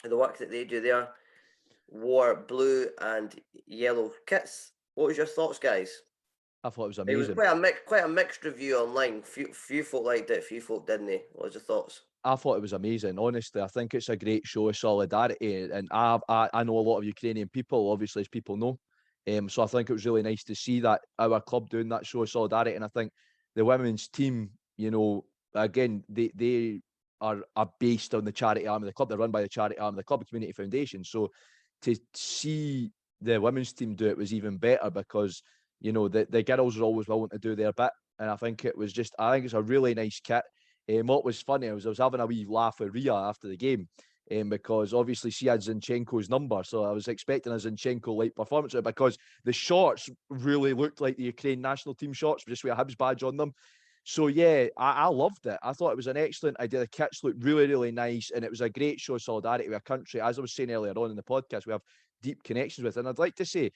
work that they do there, wore blue and yellow kits. What was your thoughts, guys? I thought it was It was amazing. quite a mixed review online. Few folk liked it, few folk didn't. What was your thoughts? I thought it was amazing. Honestly, I think it's a great show of solidarity, and I know a lot of Ukrainian people, obviously, as people know. So I think it was really nice to see that our club doing that show of solidarity, and I think the women's team, you know, again, they are based on the charity arm of the club. They're run by the charity arm of the club, Community Foundation. So to see the women's team do it was even better because, you know, the girls are always willing to do their bit, and I think it's a really nice kit. What was funny was I was having a wee laugh with Ria after the game, because obviously she had Zinchenko's number, so I was expecting a Zinchenko-like performance because the shorts really looked like the Ukraine national team shorts, just with a Hibs badge on them. So yeah, I loved it. I thought it was an excellent idea. The kits looked really, really nice, and it was a great show of solidarity with a country, as I was saying earlier on in the podcast, we have deep connections with. And I'd like to say,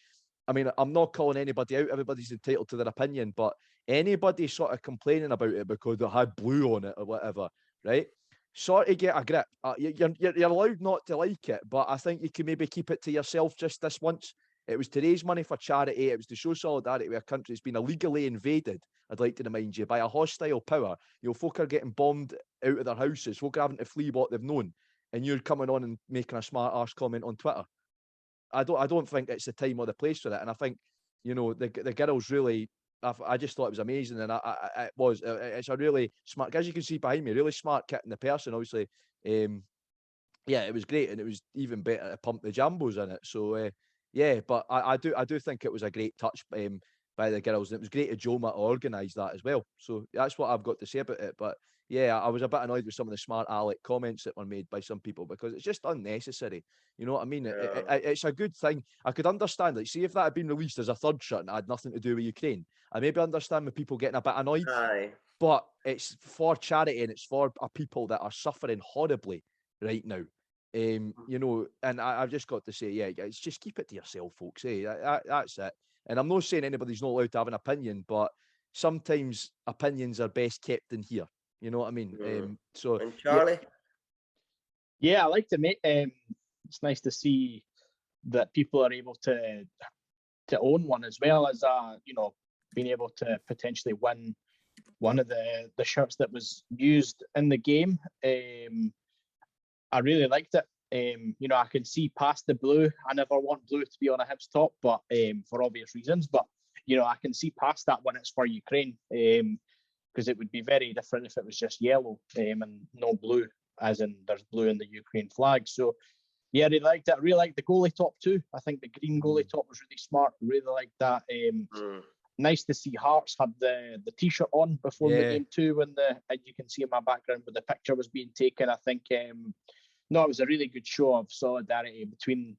I mean, I'm not calling anybody out. Everybody's entitled to their opinion, but anybody sort of complaining about it because they had blue on it or whatever, right? Sort of get a grip. You're allowed not to like it, but I think you can maybe keep it to yourself just this once. It was to raise money for charity. It was to show solidarity with a country that's been illegally invaded, I'd like to remind you, by a hostile power. You know, folk are getting bombed out of their houses. Folk are having to flee what they've known. And you're coming on and making a smart arse comment on Twitter. I don't think it's the time or the place for that. And I think, you know, the girls really, I just thought it was amazing. And it's a really smart, as you can see behind me, really smart kit in the person, obviously. Yeah, it was great. And it was even better to pump the Jambos in it. So, yeah, but I do think it was a great touch by the girls. And it was great of Joma to organise that as well. So that's what I've got to say about it. But yeah, I was a bit annoyed with some of the smart aleck comments that were made by some people because it's just unnecessary. You know what I mean? It's a good thing. I could understand, like, see if that had been released as a third shirt and had nothing to do with Ukraine, I maybe understand with people getting a bit annoyed. Aye. But it's for charity and it's for a people that are suffering horribly right now. You know, and I've just got to say, yeah, it's just keep it to yourself, folks. That's it. And I'm not saying anybody's not allowed to have an opinion, but sometimes opinions are best kept in here. You know what I mean? So And Charlie? Yeah, I like to make. It's nice to see that people are able to own one as well as you know, being able to potentially win one of the shirts that was used in the game. I really liked it. You know, I can see past the blue. I never want blue to be on a Hibs top, but for obvious reasons. But you know, I can see past that when it's for Ukraine, because it would be very different if it was just yellow and no blue, as in there's blue in the Ukraine flag. So yeah, I really liked it. I really liked the goalie top too. I think the green goalie top was really smart. I really liked that. Nice to see Hearts had the t-shirt on before the game too, when and you can see in my background where the picture was being taken. I think no, it was a really good show of solidarity between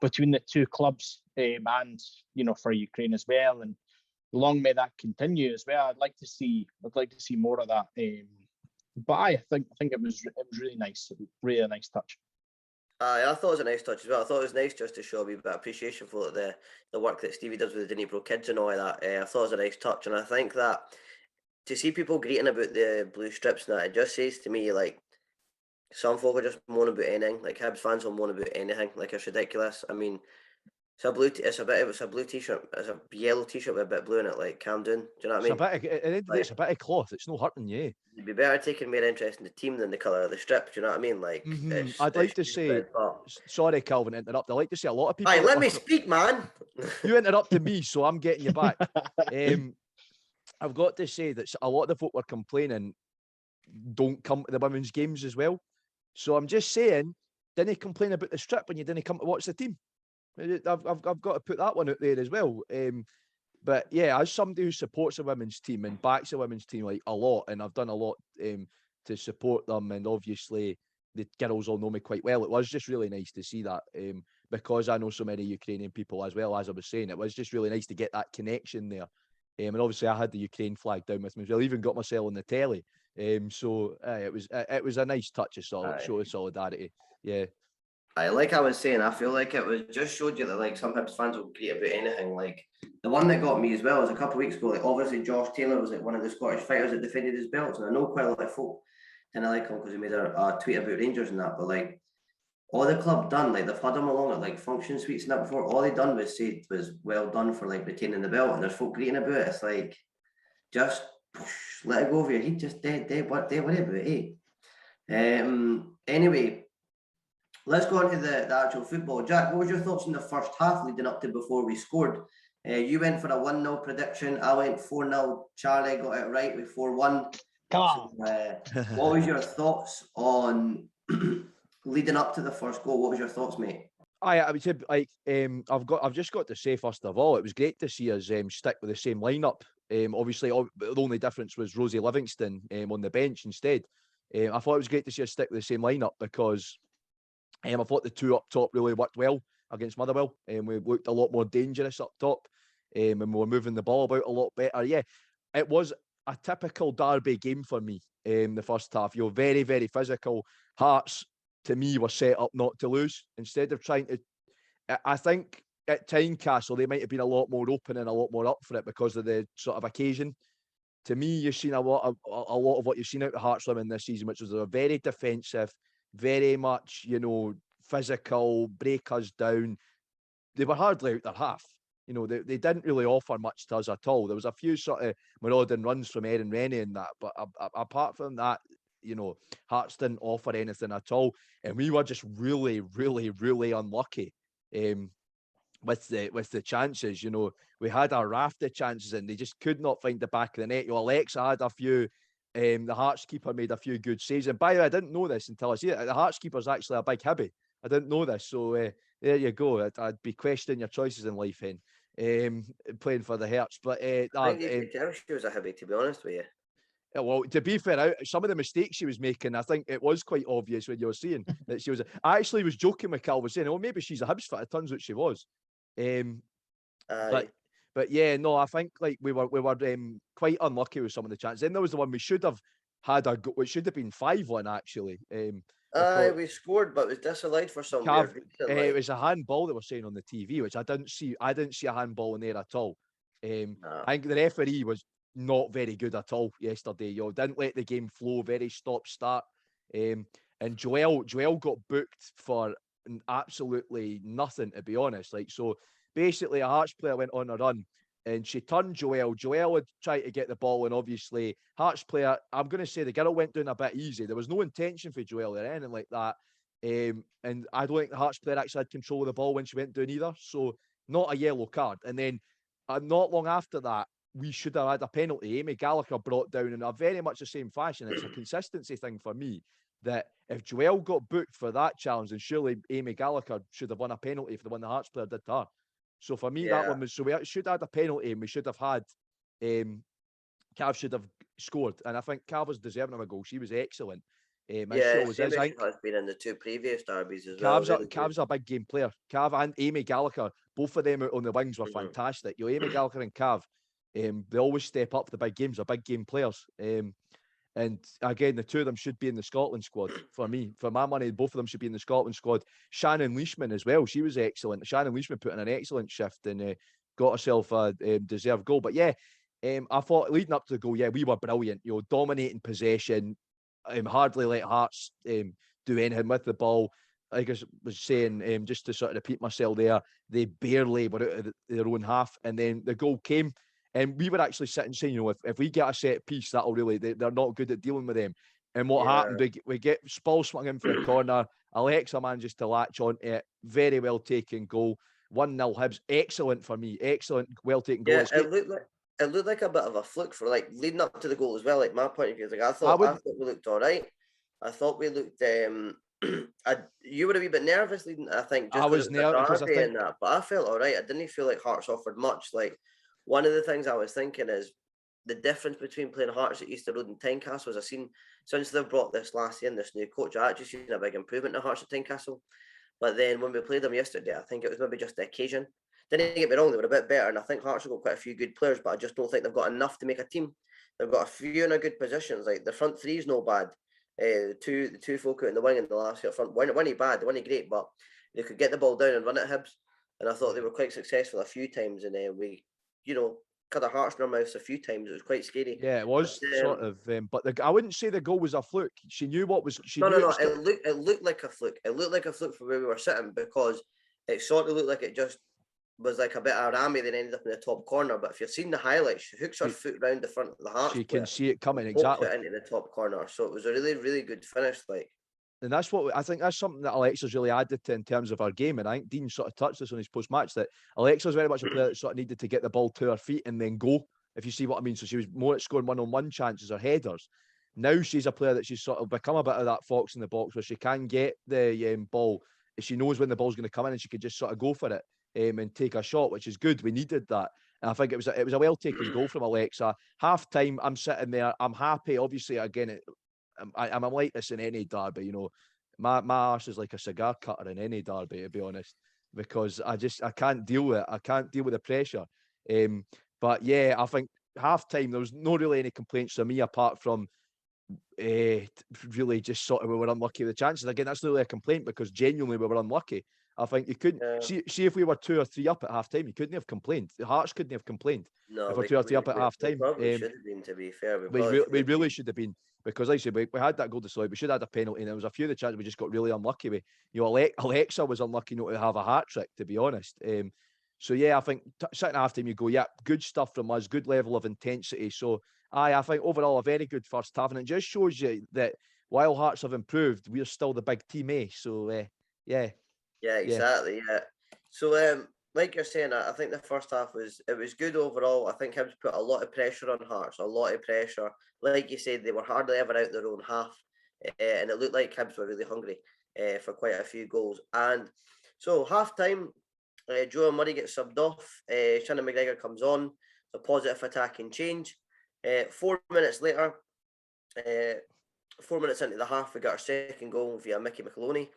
the two clubs, and you know, for Ukraine as well. And long may that continue as well. I'd like to see more of that. But I think it was really nice, really a nice touch. I thought it was a nice touch as well. I thought it was nice just to show a wee bit of appreciation for the work that Stevie does with the Dnipro kids and all of that. I thought it was a nice touch, and I think that to see people greeting about the blue strips and that, it just says to me, like, some folk are just moaning about anything. Like, Hibs fans will moan about anything. Like, it's ridiculous. I mean, it's a blue t-shirt. It's a yellow t-shirt with a bit of blue in it. Like, calm down. Do you know what I mean? It's a bit of cloth. It's not hurting you. You'd be better taking more interest in the team than the colour of the strip. Do you know what I mean? Like, I'd like to say, sorry, Calvin, to interrupt. I'd like to say a lot of people. Hey, let me speak, man. You interrupted me, so I'm getting you back. I've got to say that a lot of the folk were complaining don't come to the women's games as well. So I'm just saying, didn't complain about the strip when you didn't come to watch the team. I've got to put that one out there as well. But yeah, as somebody who supports a women's team and backs a women's team like a lot, and I've done a lot to support them, and obviously the girls all know me quite well. It was just really nice to see that because I know so many Ukrainian people as well. As I was saying, it was just really nice to get that connection there. And obviously I had the Ukraine flag down with me as well. I even got myself on the telly. So it was a nice touch of show of solidarity. Yeah. Like I was saying, I feel like it was just showed you that, like, some Hibs fans will greet about anything. Like, the one that got me as well was a couple of weeks ago. Like, obviously Josh Taylor was like one of the Scottish fighters that defended his belts, and I know quite a lot of folk didn't like him because he made a tweet about Rangers and that. But like, all the club done, like they've had them along at like function suites and that before. All they done was say was well done for like retaining the belt, and there's folk greeting about it. It's like just let it go over your head, just dead worry about it. Anyway, let's go on to the actual football. Jack, what was your thoughts on the first half leading up to before we scored? You went for a 1-0 prediction. I went 4-0. Charlie got it right with 4-1. Come on. So, what was your thoughts on leading up to the first goal? What was your thoughts, mate? I would say, like, I've just got to say, first of all, it was great to see us stick with the same lineup. Obviously, the only difference was Rosie Livingston on the bench instead. I thought it was great to see us stick with the same lineup because I thought the two up top really worked well against Motherwell, and we looked a lot more dangerous up top, and we were moving the ball about a lot better. Yeah, it was a typical derby game for me. The first half, very, very physical. Hearts, to me, were set up not to lose. Instead of trying to, I think at Tynecastle they might have been a lot more open and a lot more up for it because of the sort of occasion. To me, you've seen a lot of what you've seen out of Hearts women this season, which was a very defensive, very much, physical, break us down. They were hardly out their half. They didn't really offer much to us at all. There was a few sort of marauding runs from Erin Rennie and that, but apart from that, Hearts didn't offer anything at all, and we were just really, really, really unlucky with the chances. We had a raft of chances, and they just could not find the back of the net. Alexa had a few. The Hearts keeper made a few good saves, and by the way, I didn't know this until I see it. The Hearts keeper's actually a big Hibby. I didn't know this, so there you go. I'd be questioning your choices in life, then, playing for the Hearts. But I think you could tell she was a Hibby, to be honest with you. Well, to be fair, some of the mistakes she was making, I think it was quite obvious when you were seeing that she was. I actually was joking with Cal, was saying, "Oh, maybe she's a Hibs fan." It turns out she was. But yeah, no, I think like we were quite unlucky with some of the chances. Then there was the one we should have had which should have been 5-1 actually. We scored, but it was disallowed for some weird reason. It was a handball they were saying on the TV, which I didn't see. I didn't see a handball in there at all. I think the referee was not very good at all yesterday. Didn't let the game flow, very stop-start. And Joelle got booked for absolutely nothing, to be honest. So basically, a Hearts player went on a run and she turned Joelle. Joelle had tried to get the ball, and obviously, Hearts player, I'm going to say the girl went down a bit easy. There was no intention for Joelle or anything like that. And I don't think the Hearts player actually had control of the ball when she went down either. So not a yellow card. And then not long after that, we should have had a penalty. Amy Gallagher brought down in a very much the same fashion. It's a consistency thing for me that if Joelle got booked for that challenge, then surely Amy Gallagher should have won a penalty for the one the Hearts player did to her. So for me, that one was, so we should have had a penalty and we should have had, Cav should have scored. And I think Cav was deserving of a goal. She was excellent. She has been in the two previous derbies as well. Cav's a big game player. Cav and Amy Gallagher, both of them out on the wings were fantastic. Amy Gallagher and Cav, they always step up the big games. They're big game players. And again, the two of them should be in the Scotland squad for me. For my money, both of them should be in the Scotland squad. Shannon Leishman as well. She was excellent. Shannon Leishman put in an excellent shift and got herself a deserved goal. But yeah, I thought leading up to the goal, we were brilliant. Dominating possession. Hardly let Hearts do anything with the ball. Like I was saying, just to sort of repeat myself there, they barely were out of their own half. And then the goal came. And we were actually sitting saying, if we get a set piece, that'll really, they're not good at dealing with them. And what happened, we get Spall swung in for a corner. Alexa manages to latch on it. Very well taken goal. 1-0 Hibs. Excellent for me. Excellent, well taken goal. It looked like a bit of a fluke for leading up to the goal as well. Like my point of view, I thought we looked all right. I thought we looked. You were a wee bit nervous leading. I think I was nervous because but I felt all right. I didn't feel like Hearts offered much. One of the things I was thinking is the difference between playing Hearts at Easter Road and Tynecastle. As I've seen since they've brought this last year and this new coach, I actually seen a big improvement in Hearts at Tynecastle. But then when we played them yesterday, I think it was maybe just the occasion. Didn't get me wrong, they were a bit better, and I think Hearts have got quite a few good players, but I just don't think they've got enough to make a team. They've got a few in a good positions. Like the front three is no bad. The two folk out in the wing and the last up front weren't bad, they weren't great, but they could get the ball down and run at Hibs. And I thought they were quite successful a few times, and we, had her hearts in her mouth a few times. It was quite scary. Yeah, it was But, sort of, but I wouldn't say the goal was a fluke. She knew what was. She no, knew no, no. it was. It looked like a fluke. It looked like a fluke from where we were sitting because it sort of looked like it just was like a bit of a rammy that ended up in the top corner. But if you've seen the highlights, she hooks her foot round the front of the Hearts She player can see it coming and pokes exactly. it into the top corner. So it was a really, really good finish. Like, And that's what I think. That's something that Alexa's really added to in terms of our game. And I think Dean sort of touched this on his post-match that Alexa's very much a player that sort of needed to get the ball to her feet and then go. If you see what I mean. So she was more at scoring one-on-one chances or headers. Now she's a player that she's sort of become a bit of that fox in the box where she can get the ball. She knows when the ball's going to come in and she can just sort of go for it and take a shot, which is good. We needed that. And I think it was a well-taken goal from Alexa. Half time, I'm sitting there. I'm happy. Obviously, again, I'm like this in any derby, you know. My arse is like a cigar cutter in any derby, to be honest, because I can't deal with it. I can't deal with the pressure. But yeah, I think half time there was no really any complaints from me apart from really just sort of we were unlucky with the chances. Again, that's not really a complaint because genuinely we were unlucky. I think you couldn't see if we were 2 or 3 up at half time, you couldn't have complained. The Hearts couldn't have complained no, if we're 2 or 3 up at half time. Probably should have been, to be fair. We really should have been because, like I said, we had that goal to Sloyd. We should have had a penalty, and there was a few of the chances we just got really unlucky with. You know, Alexa was unlucky not to have a hat trick, to be honest. So yeah, I think sitting half time, you go, yeah, good stuff from us, good level of intensity. So I think overall a very good first half, and it just shows you that while Hearts have improved, we're still the big team, eh? So yeah. Yeah, exactly. Yeah. So like you're saying, I think the first half was good overall. I think Hibs put a lot of pressure on Hearts, a lot of pressure. Like you said, they were hardly ever out their own half, and it looked like Hibs were really hungry for quite a few goals. And so half time, Joe Murray gets subbed off. Shannon McGregor comes on. A positive attacking change. 4 minutes later, 4 minutes into the half, we got our second goal via Mickey McAloney.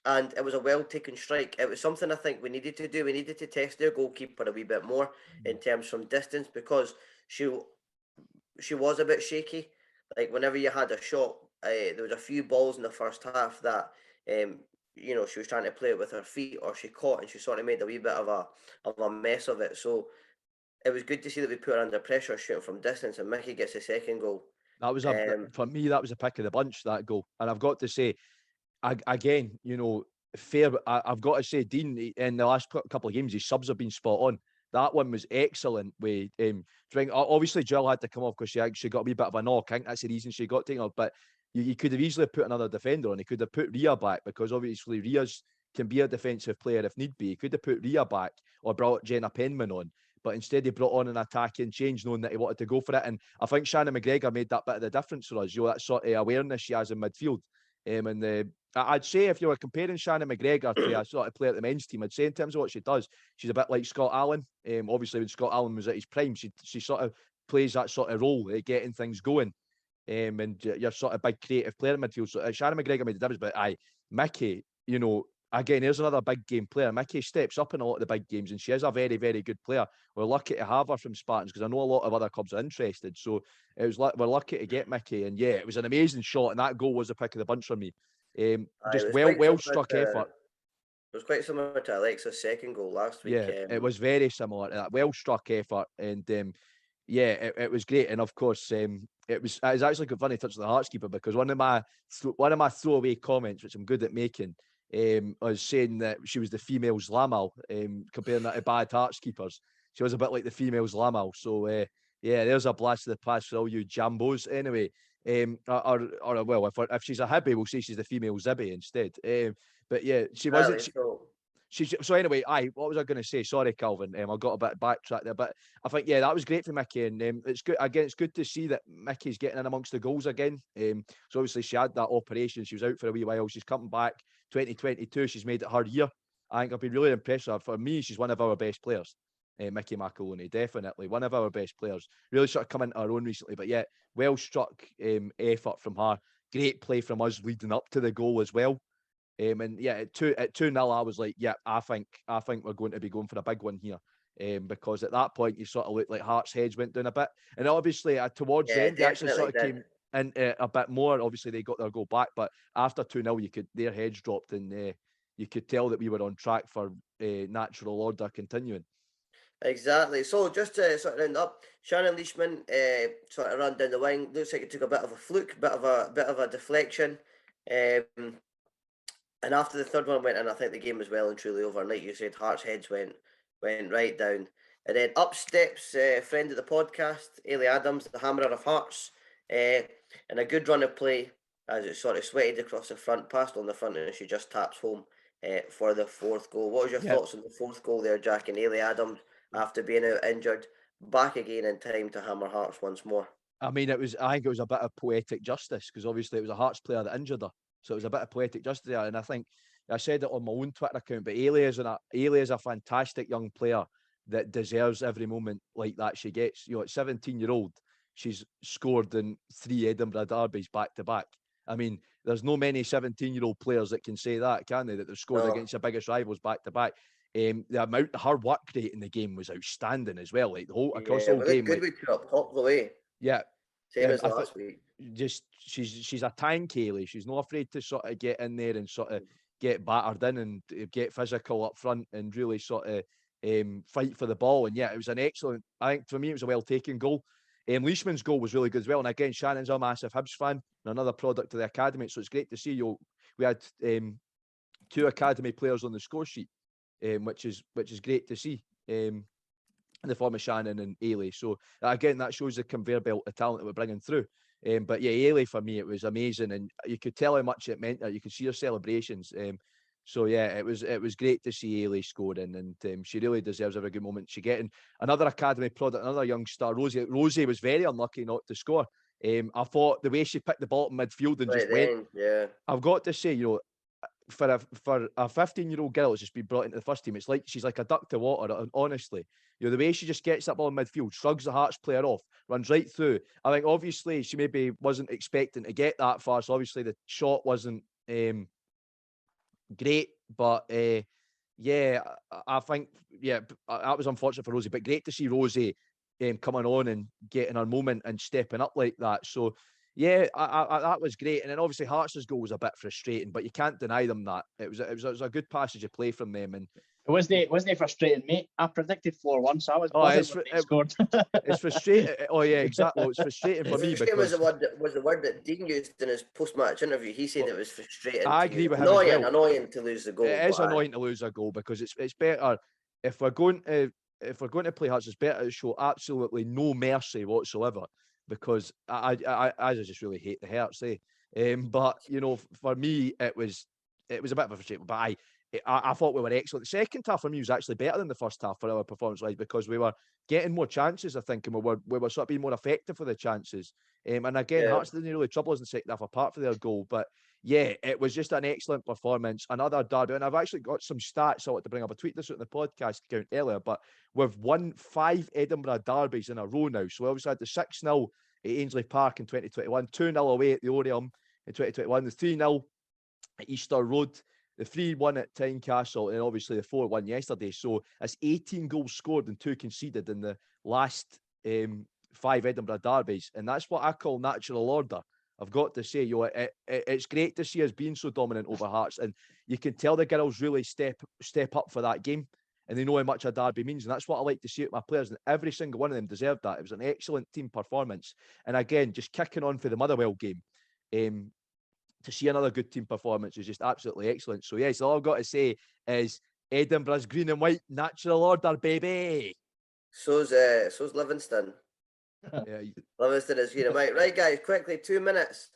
And it was a well-taken strike. It was something I think we needed to do. We needed to test their goalkeeper a wee bit more in terms from distance because she was a bit shaky. Like whenever you had a shot, there was a few balls in the first half that you know, she was trying to play it with her feet or she caught and she sort of made a wee bit of a mess of it. So it was good to see that we put her under pressure shooting from distance and Mickey gets the second goal. That was for me, that was a pick of the bunch, that goal. And I've got to say, again, you know, fair. I've got to say, Dean, in the last couple of games, his subs have been spot on. That one was excellent. With obviously, Jill had to come off because she got a wee bit of a knock. I think that's the reason she got taken off. But you could have easily put another defender on. He could have put Rhea back because obviously Rhea's can be a defensive player if need be. He could have put Rhea back or brought Jenna Penman on. But instead, he brought on an attacking change, knowing that he wanted to go for it. And I think Shannon McGregor made that bit of the difference for us. You know, that sort of awareness she has in midfield. I'd say if you were comparing Shannon McGregor to a sort of player at the men's team, I'd say in terms of what she does, she's a bit like Scott Allen. Obviously, when Scott Allen was at his prime, she sort of plays that sort of role at getting things going. And you're sort of big creative player in midfield. So Shannon McGregor made the difference. But Mickey, you know, again, here's another big game player. Mickey steps up in a lot of the big games, and she is a very, very good player. We're lucky to have her from Spartans because I know a lot of other clubs are interested. So we're lucky to get Mickey. And yeah, it was an amazing shot, and that goal was a pick of the bunch for me. Just well struck effort. It was quite similar to Alexa's second goal last week. Yeah, it was very similar to that. Well struck effort, and yeah, it was great. And of course, it was actually quite funny touch the Hearts keeper because one of my throwaway comments, which I'm good at making, was saying that she was the female Zlamal, comparing that to bad Hearts keepers. She was a bit like the female Zlamal. So yeah, there's a blast to the past for all you jambos. Anyway. Or well, if she's a Hibby, we'll say she's the female Zibby instead. But yeah, she wasn't. So anyway, what was I going to say? Sorry, Calvin. I got a bit backtracked there, but I think that was great for Mickey, and it's good. Again, it's good to see that Mickey's getting in amongst the goals again. So obviously she had that operation; she was out for a wee while. She's coming back. 2022, she's made it her year. I think I've been really impressed with her. For me, she's one of our best players. Mickey McAloney, definitely one of our best players. Really sort of come into her own recently, but yeah, well struck effort from her. Great play from us leading up to the goal as well. And yeah, at 2-0, I was like, yeah, I think we're going to be going for a big one here. Because at that point you sort of looked like Hearts' heads went down a bit, and obviously towards the end they actually sort of came in a bit more. Obviously they got their goal back, but after 2-0, their heads dropped, and you could tell that we were on track for natural order continuing. Exactly. So just to sort of round up, Shannon Leishman sort of ran down the wing. Looks like it took a bit of a fluke, bit of a deflection. And after the third one went in, I think the game was well and truly over. And like you said, Hearts' heads went right down. And then up steps friend of the podcast, Ailey Adams, the hammerer of Hearts, and a good run of play as it sort of sweated across the front, passed on the front, and she just taps home for the fourth goal. What was your thoughts on the fourth goal there, Jack? And Ailey Adams, after being out injured, back again in time to hammer Hearts once more. I mean, I think it was a bit of poetic justice because obviously it was a Hearts player that injured her. So it was a bit of poetic justice there. And I think I said it on my own Twitter account, but Ailey is a fantastic young player that deserves every moment like that she gets. At 17-year-old, she's scored in 3 Edinburgh derbies back to back. I mean, there's no many 17-year-old players that can say that, can they? That they've scored against their biggest rivals back to back. The amount of her work rate in the game was outstanding as well. Like across the whole game. Good we put up top of the way. Yeah. Same as last week. Just she's a tank, Hayley. She's not afraid to sort of get in there and sort of get battered in and get physical up front and really sort of fight for the ball. And yeah, it was an excellent. I think for me, it was a well taken goal. Leishman's goal was really good as well. And again, Shannon's a massive Hibs fan and another product of the academy. So it's great to see we had 2 academy players on the score sheet, which is great to see. In the form of Shannon and Ailey. So again, that shows the conveyor belt of talent that we're bringing through. But yeah, Ailey for me, it was amazing, and you could tell how much it meant. You could see her celebrations. So yeah, it was great to see Ailey scoring, and she really deserves every good moment. She getting another academy product, another young star. Rosie was very unlucky not to score. I thought the way she picked the ball up midfield and just went. Yeah, I've got to say, for a 15-year-old girl that's just been brought into the first team, it's like she's like a duck to water. Honestly, the way she just gets that ball in midfield, shrugs the Hearts player off, runs right through. I think obviously she maybe wasn't expecting to get that far, so obviously the shot wasn't great. But yeah, I think that was unfortunate for Rosie, but great to see Rosie coming on and getting her moment and stepping up like that. So. Yeah, that was great. And then obviously Hearts' goal was a bit frustrating, but you can't deny them that. It was a good passage of play from them. And it wasn't frustrating, mate. I predicted 4-1, so I was scored. It's frustrating. Oh yeah, exactly. It's frustrating for me because was the word that Dean used in his post-match interview. He said it was frustrating. I agree with him. Annoying to lose the goal. It is annoying to lose a goal because it's better if we're going to play Hearts. It's better to show absolutely no mercy whatsoever. Because I just really hate the Hearts, but for me it was a bit of a frustrating. But I thought we were excellent. The second half for me was actually better than the first half for our performance-wise because we were getting more chances, I think, and we were sort of being more effective for the chances. And again, Hearts didn't really trouble us in the second half apart from their goal. But yeah, it was just an excellent performance. Another derby, and I've actually got some stats I want to bring up. I tweeted this out in the podcast account earlier, but we've won 5 Edinburgh derbies in a row now. So we obviously had the 6-0 at Ainsley Park in 2021, 2-0 away at the Oriam in 2021, the 3-0 at Easter Road, the 3-1 at Tynecastle, and obviously the 4-1 yesterday. So that's 18 goals scored and 2 conceded in the last 5 Edinburgh derbies. And that's what I call natural order. I've got to say, it's great to see us being so dominant over Hearts, and you can tell the girls really step up for that game, and they know how much a derby means, and that's what I like to see at my players, and every single one of them deserved that. It was an excellent team performance, and again, just kicking on for the Motherwell game, to see another good team performance is just absolutely excellent. So yes, all I've got to say is Edinburgh's green and white, natural order, baby. So's Livingston. Yeah. Livingston is green and white. Right, guys, quickly, 2 minutes.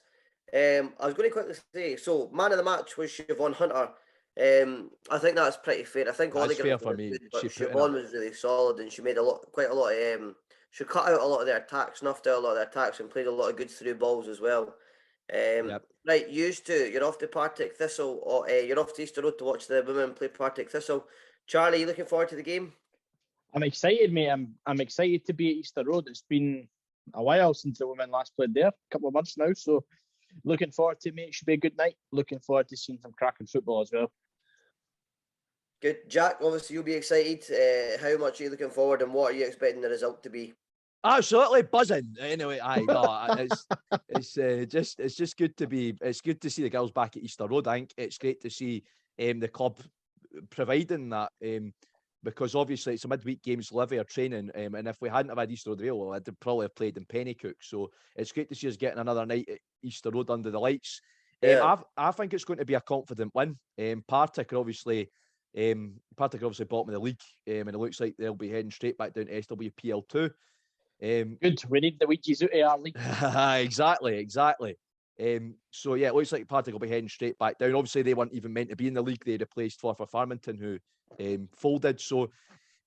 I was going to quickly say, so man of the match was Siobhan Hunter. I think that's pretty fair. I think all the fair for me. Good, but Siobhan was really solid, and she made quite a lot of she cut out a lot of their attacks, snuffed out a lot of their attacks, and played a lot of good through balls as well. Right, you're off to Partick Thistle, or you're off to Easter Road to watch the women play Partick Thistle. Charlie, you looking forward to the game? I'm excited, mate. I'm excited to be at Easter Road. It's been a while since the women last played there, a couple of months now. So looking forward to it, mate. It should be a good night. Looking forward to seeing some cracking football as well. Good. Jack, obviously you'll be excited. How much are you looking forward, and what are you expecting the result to be? Absolutely buzzing. Anyway, it's just good to be. It's good to see the girls back at Easter Road. I think it's great to see the club providing that because obviously it's a midweek games, Livy are training, and if we hadn't have had Easter Road available, I'd probably have played in Pennycook. So it's great to see us getting another night at Easter Road under the lights. Yeah. I think it's going to be a confident win. Partick are obviously bottom of the league, and it looks like they'll be heading straight back down to SWPL2. Good. We need the Ouija's out of our league. Exactly. So yeah, it looks like Partick will be heading straight back down. Obviously, they weren't even meant to be in the league. They replaced Forfar Farmington, who folded. So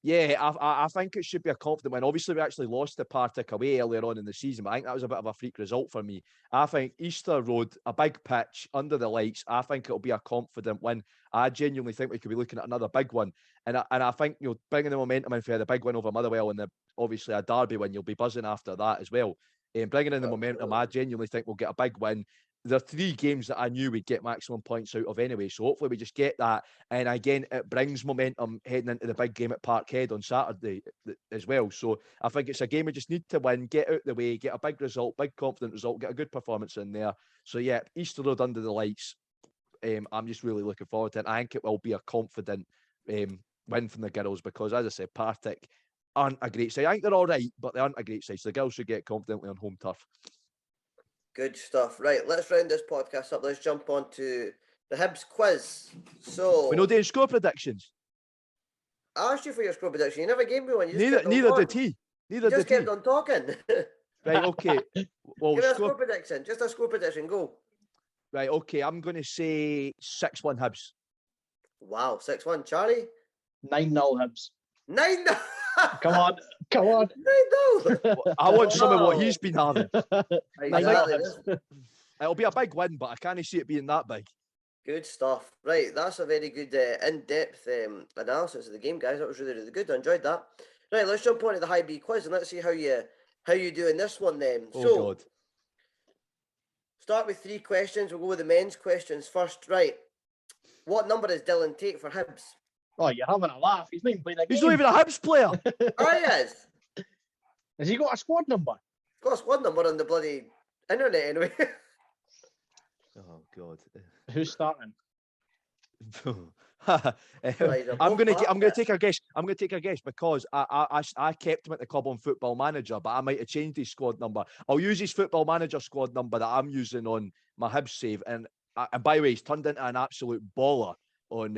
yeah, I think it should be a confident win. Obviously, we actually lost to Partick away earlier on in the season, but I think that was a bit of a freak result for me. I think Easter Road, a big pitch under the lights, I think it'll be a confident win. I genuinely think we could be looking at another big one. And I think, bringing the momentum in for the big win over Motherwell and obviously a derby win, you'll be buzzing after that as well. Bringing in the momentum, I genuinely think we'll get a big win. There are 3 games that I knew we'd get maximum points out of anyway, so hopefully we just get that. And again, it brings momentum heading into the big game at Parkhead on Saturday as well. So I think it's a game we just need to win, get out the way, get a big result, big confident result, get a good performance in there. So yeah, Easter Road under the lights. I'm just really looking forward to it. I think it will be a confident win from the girls because, as I said, Partick aren't a great side. I think they're all right, but they aren't a great side. So the girls should get confidently on home turf. Good stuff. Right, let's round this podcast up. Let's jump on to the Hibs quiz. So We're not doing score predictions. I asked you for your score prediction. You never gave me one. You just Neither kept on did talking. he. You Neither just did kept he. on talking. Right, okay. Well, Give me a score prediction. Just a score prediction. Go. Right, okay. I'm going to say 6-1 Hibs. Wow, 6-1. Charlie? 9-0 Hibs. 9-0. Come on. 9-0. I want some of what he's been having. Exactly. It'll be a big win, but I can't see it being that big. Good stuff. Right, that's a very good in-depth analysis of the game, guys. That was really, really good. I enjoyed that. Right, let's jump on to the High B quiz and let's see how you do in this one then. Oh, God. Start with 3 questions. We'll go with the men's questions first. Right. What number is Dylan Tate for Hibs? Oh, you're having a laugh. He's not even playing a game. He's not even a Hibs player. Oh, he is. Has he got a squad number? Got a squad number on the bloody internet anyway. Oh, God. Who's starting? I'm gonna take a guess. I'm gonna take a guess because I kept him at the club on Football Manager, but I might have changed his squad number. I'll use his Football Manager squad number that I'm using on my Hibs save, and by the way, he's turned into an absolute baller on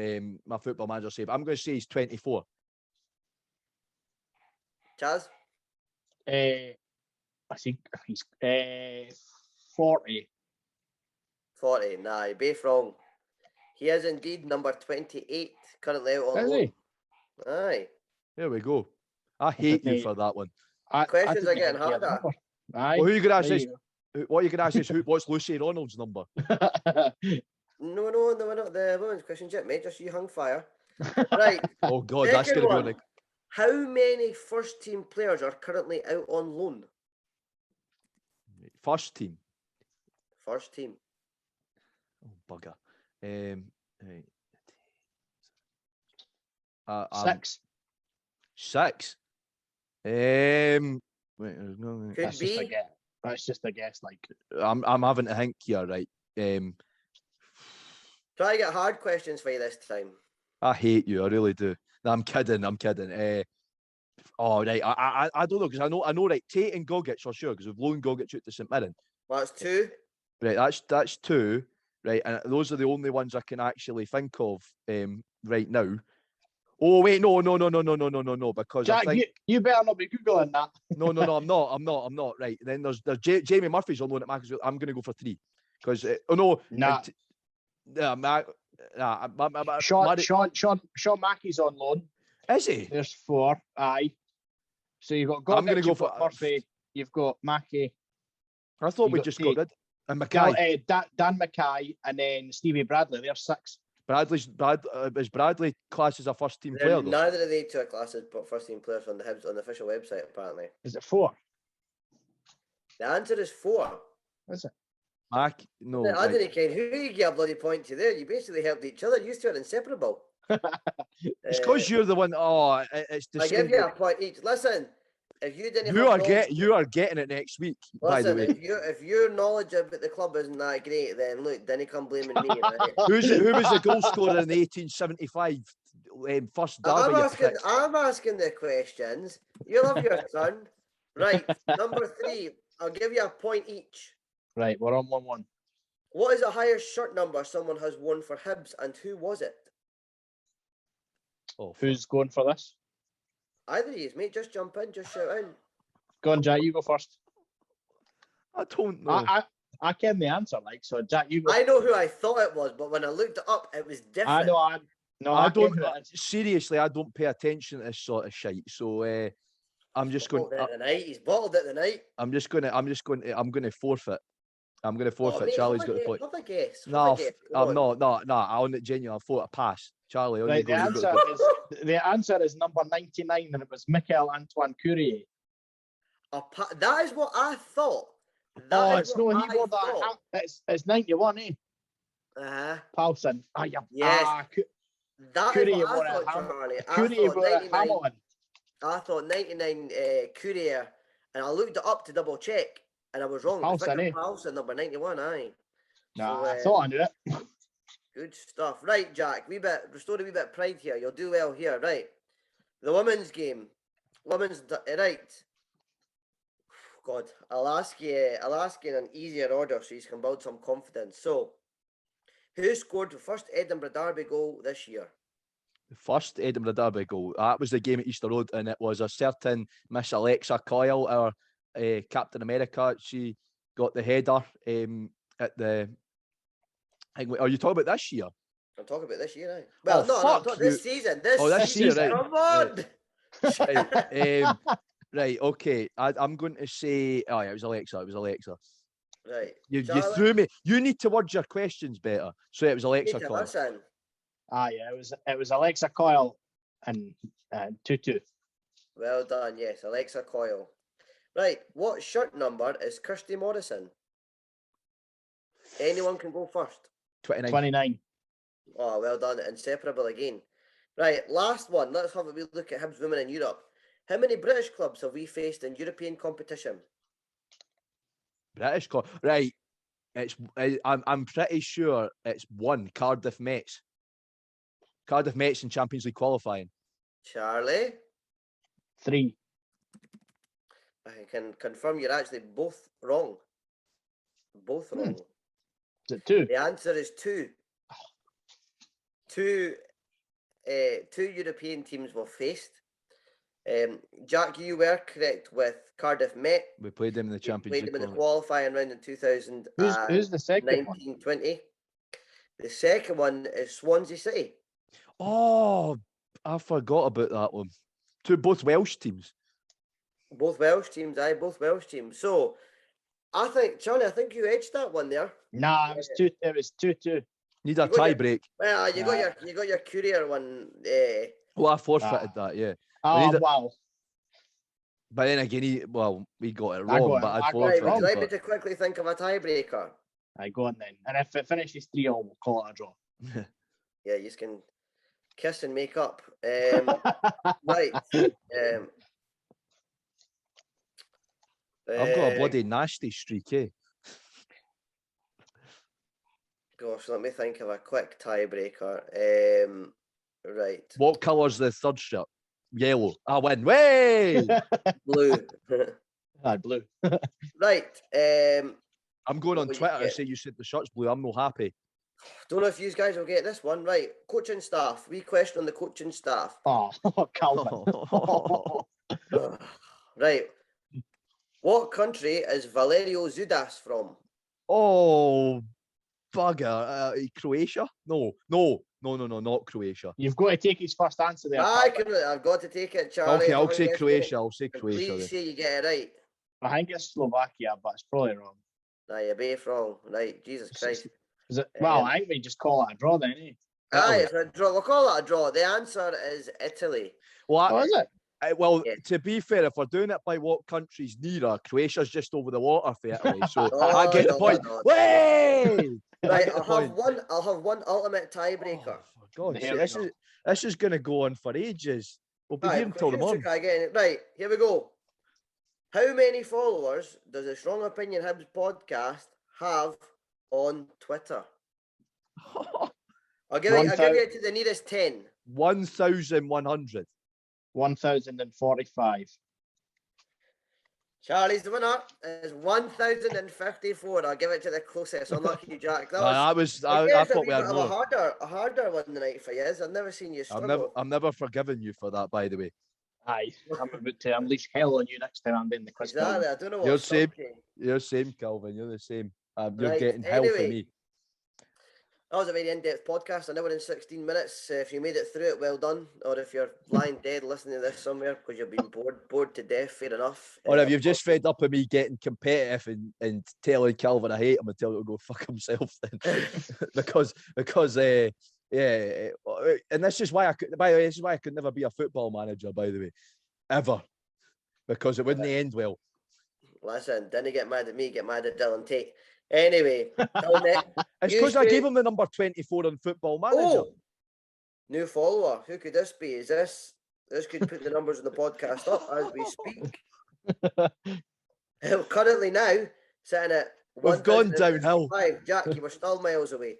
my Football Manager save. I'm going to say he's 24. Chaz? I think he's 40. 40. Nah, you're both wrong. He is indeed number 28, currently out on Is loan. he? Aye. There we go. I hate you for that one. Questions are getting harder. Aye. Well, who you going to ask this? What you going to ask is what's Lucy Ronald's number? No, we're not the women's questions yet, mate. Just you hung fire. Right. Oh, God, that's going to be on the... How many first team players are currently out on loan? First team. First team. Oh, bugger. Right. 6. 6. Wait, Could That's be. just a guess. That's just a guess. Like I'm having to think here, right? Try to get hard questions for you this time. I hate you. I really do. No, I'm kidding. Oh, right. I don't know because I know. Right, Tate and Gogic for sure because we've loaned Gogic out to St Mirren. Well, that's 2. Right, that's 2. Right, and those are the only ones I can actually think of right now. Oh wait, no, because Jack, I think you better not be googling that. no, I'm not. Right, then there's Jamie Murphy's on loan at Macclesfield. I'm going to go for 3 because Sean Mackey's on loan. Is he? There's 4. Aye. So you've got Gogic, I'm going to go for Murphy. You've got Mackey. I thought we just got rid. And Mackay. Dan Mackay and then Stevie Bradley. There's 6. Is Bradley classed as a first team player? Though? Neither of the 2 are classes, but first team players on the Hibs on the official website apparently. Is it 4? The answer is 4. Is it? No. I didn't care who you gave a bloody point to there. You basically helped each other. You 2 are inseparable. It's because you're the one. Oh, it's the I same. give you a point each. Listen, if you didn't, you are getting it next week. Listen, by the way, if your knowledge about the club isn't that great, then look, then you come blaming me. Right? Who was the goal scorer in the 1875 first derby you picked. I'm asking the questions. You'll have your turn. Right, number 3. I'll give you a point each. Right, we're on 1-1. What is the highest shirt number someone has worn for Hibs, and who was it? Oh, Who's going for this? Either of you, mate. Just jump in, just shout in. Go on, Jack, you go first. I don't know. I ken the answer, like, so Jack, you go. I know who I thought it was, but when I looked it up, it was different. I know. I don't. ken who it is. Seriously, I don't pay attention to this sort of shite. So I'm just going. He's bottled it tonight. I'm going to forfeit. I'm going to forfeit. Mate, Charlie's got the point. Have a guess. No, I'm not. No. I want it genuine. I thought a pass. Charlie, on Right, you go. the answer is number 99, and it was Michael Antoine Courier. That is what I thought. It's no, he wore that. It's 91, eh? Paulson. Yes. That Courier is what wore I it thought, at Charlie. Courier wore it at Hamilton. I thought 99 Courier, and I looked it up to double check, and I was wrong. Paulson, eh? Paulson, number 91, aye. Nah, So, I thought I knew it. Good stuff. Right, Jack, restore a wee bit of pride here. You'll do well here, right? The women's game. Right. God, I'll ask you in an easier order so you can build some confidence. So, who scored the first Edinburgh Derby goal this year? The first Edinburgh Derby goal. That was the game at Easter Road, and it was a certain Miss Alexa Coyle, our Captain America. She got the header at the. Are you talking about this year? I'm talking about this year, aye. Well, no, this season. This season, right. Come on. Right. Right, okay. I'm going to say. Oh, yeah, it was Alexa. Right. You threw me. You need to word your questions better. So it was Alexa Coyle. Listen. Yeah, it was Alexa Coyle and 2-2. Well done, yes, Alexa Coyle. Right, what shirt number is Kirsty Morrison? Anyone can go first. 29. Oh, well done. Inseparable again. Right, last one. Let's have a wee look at Hibs women in Europe. How many British clubs have we faced in European competition? British club, right? I'm pretty sure it's 1. Cardiff Mets. Cardiff Mets in Champions League qualifying. Charlie? 3. I can confirm you're actually both wrong. Both wrong. Is it 2? The answer is 2. Two European teams were faced. Jack, you were correct with Cardiff Met. We played them in the Champions League. Played them in the qualifying round in 2000. Who's the second one? 1920. The second one is Swansea City. Oh, I forgot about that one. Both Welsh teams. Both Welsh teams, aye, both Welsh teams. So, I think, Charlie, you edged that one there. Nah, it was 2. It was 2-2. Need a tie break. Well, you got your Courier one. Well, I forfeited that, yeah. Oh, wow. But then again, we got it wrong. I'd forfeited. Would you like me to quickly think of a tiebreaker? I go on then. And if it finishes 3-3, we'll call it a draw. Yeah, you can kiss and make up. Right. I've got a bloody nasty streak, eh? Gosh, let me think of a quick tiebreaker. Right. What colour's the third shirt? Yellow. I win. Way! Blue. Blue. Right. I'm going on Twitter to say you said the shirt's blue. I'm not happy. Don't know if you guys will get this one. Right. Coaching staff. We question on the coaching staff. Oh, Calvin. Right. What country is Valerio Zudas from? Oh, bugger. Croatia? No, not Croatia. You've got to take his first answer there. I've got to take it, Charlie. Okay, I'll say Croatia. Please say you get it right. I think it's Slovakia, but it's probably wrong. No, you're both wrong. Right, Jesus Christ. Is it? Well, I think we just call it a draw then, eh? Aye, it's a draw. We'll call it a draw. The answer is Italy. Well, is it? To be fair, if we're doing it by what country's nearer, Croatia's just over the water for Italy, so I get the point. Way! Right, I'll have one ultimate tiebreaker. Oh, for God's sake, this is going to go on for ages. We'll be here until the morning. Right, here we go. How many followers does the Strong Opinion Hibs podcast have on Twitter? I'll give it to the nearest 10. 1,100. 1,045. Charlie's the winner. It's 1,054. I'll give it to the closest. Unlucky Jack. That I was. I It's a thought wee we bit had of more. a harder one tonight for you. I've never seen you struggle. I'm never forgiving you for that, by the way. Aye, I'm about to unleash hell on you next time I'm doing the quiz. Exactly. I don't know what. You're same. subject. You're same, Calvin. You're the same. You're Right, getting hell for anyway. me. That was a very in-depth podcast, an hour and 16 minutes. If you made it through it, well done. Or if you're lying dead listening to this somewhere because you've been bored to death, fair enough. Or if you've just fed up of me getting competitive and telling Calvin I hate him and tell him to go fuck himself then. because yeah, and this is why I could never be a football manager, by the way. Ever. Because it wouldn't end well. Listen, didn't get mad at me, get mad at Dylan Tate. Anyway, it's because I gave him the number 24 on Football Manager. Oh, new follower. Who could this be? Is this could put the numbers on the podcast up as we speak. Currently now sitting at We've gone downhill. Jack, you were still miles away.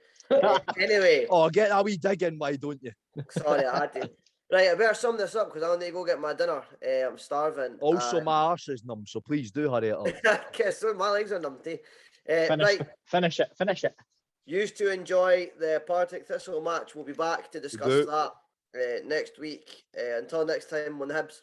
Anyway. Oh, get a wee dig in, why don't you? Sorry, I had to. Right, I better sum this up because I need to go get my dinner. I'm starving. Also, my arse is numb, so please do hurry it up. Guess so, my legs are numb too. Finish it. Used to enjoy the Partick Thistle match. We'll be back to discuss that next week. Until next time on the Hibs.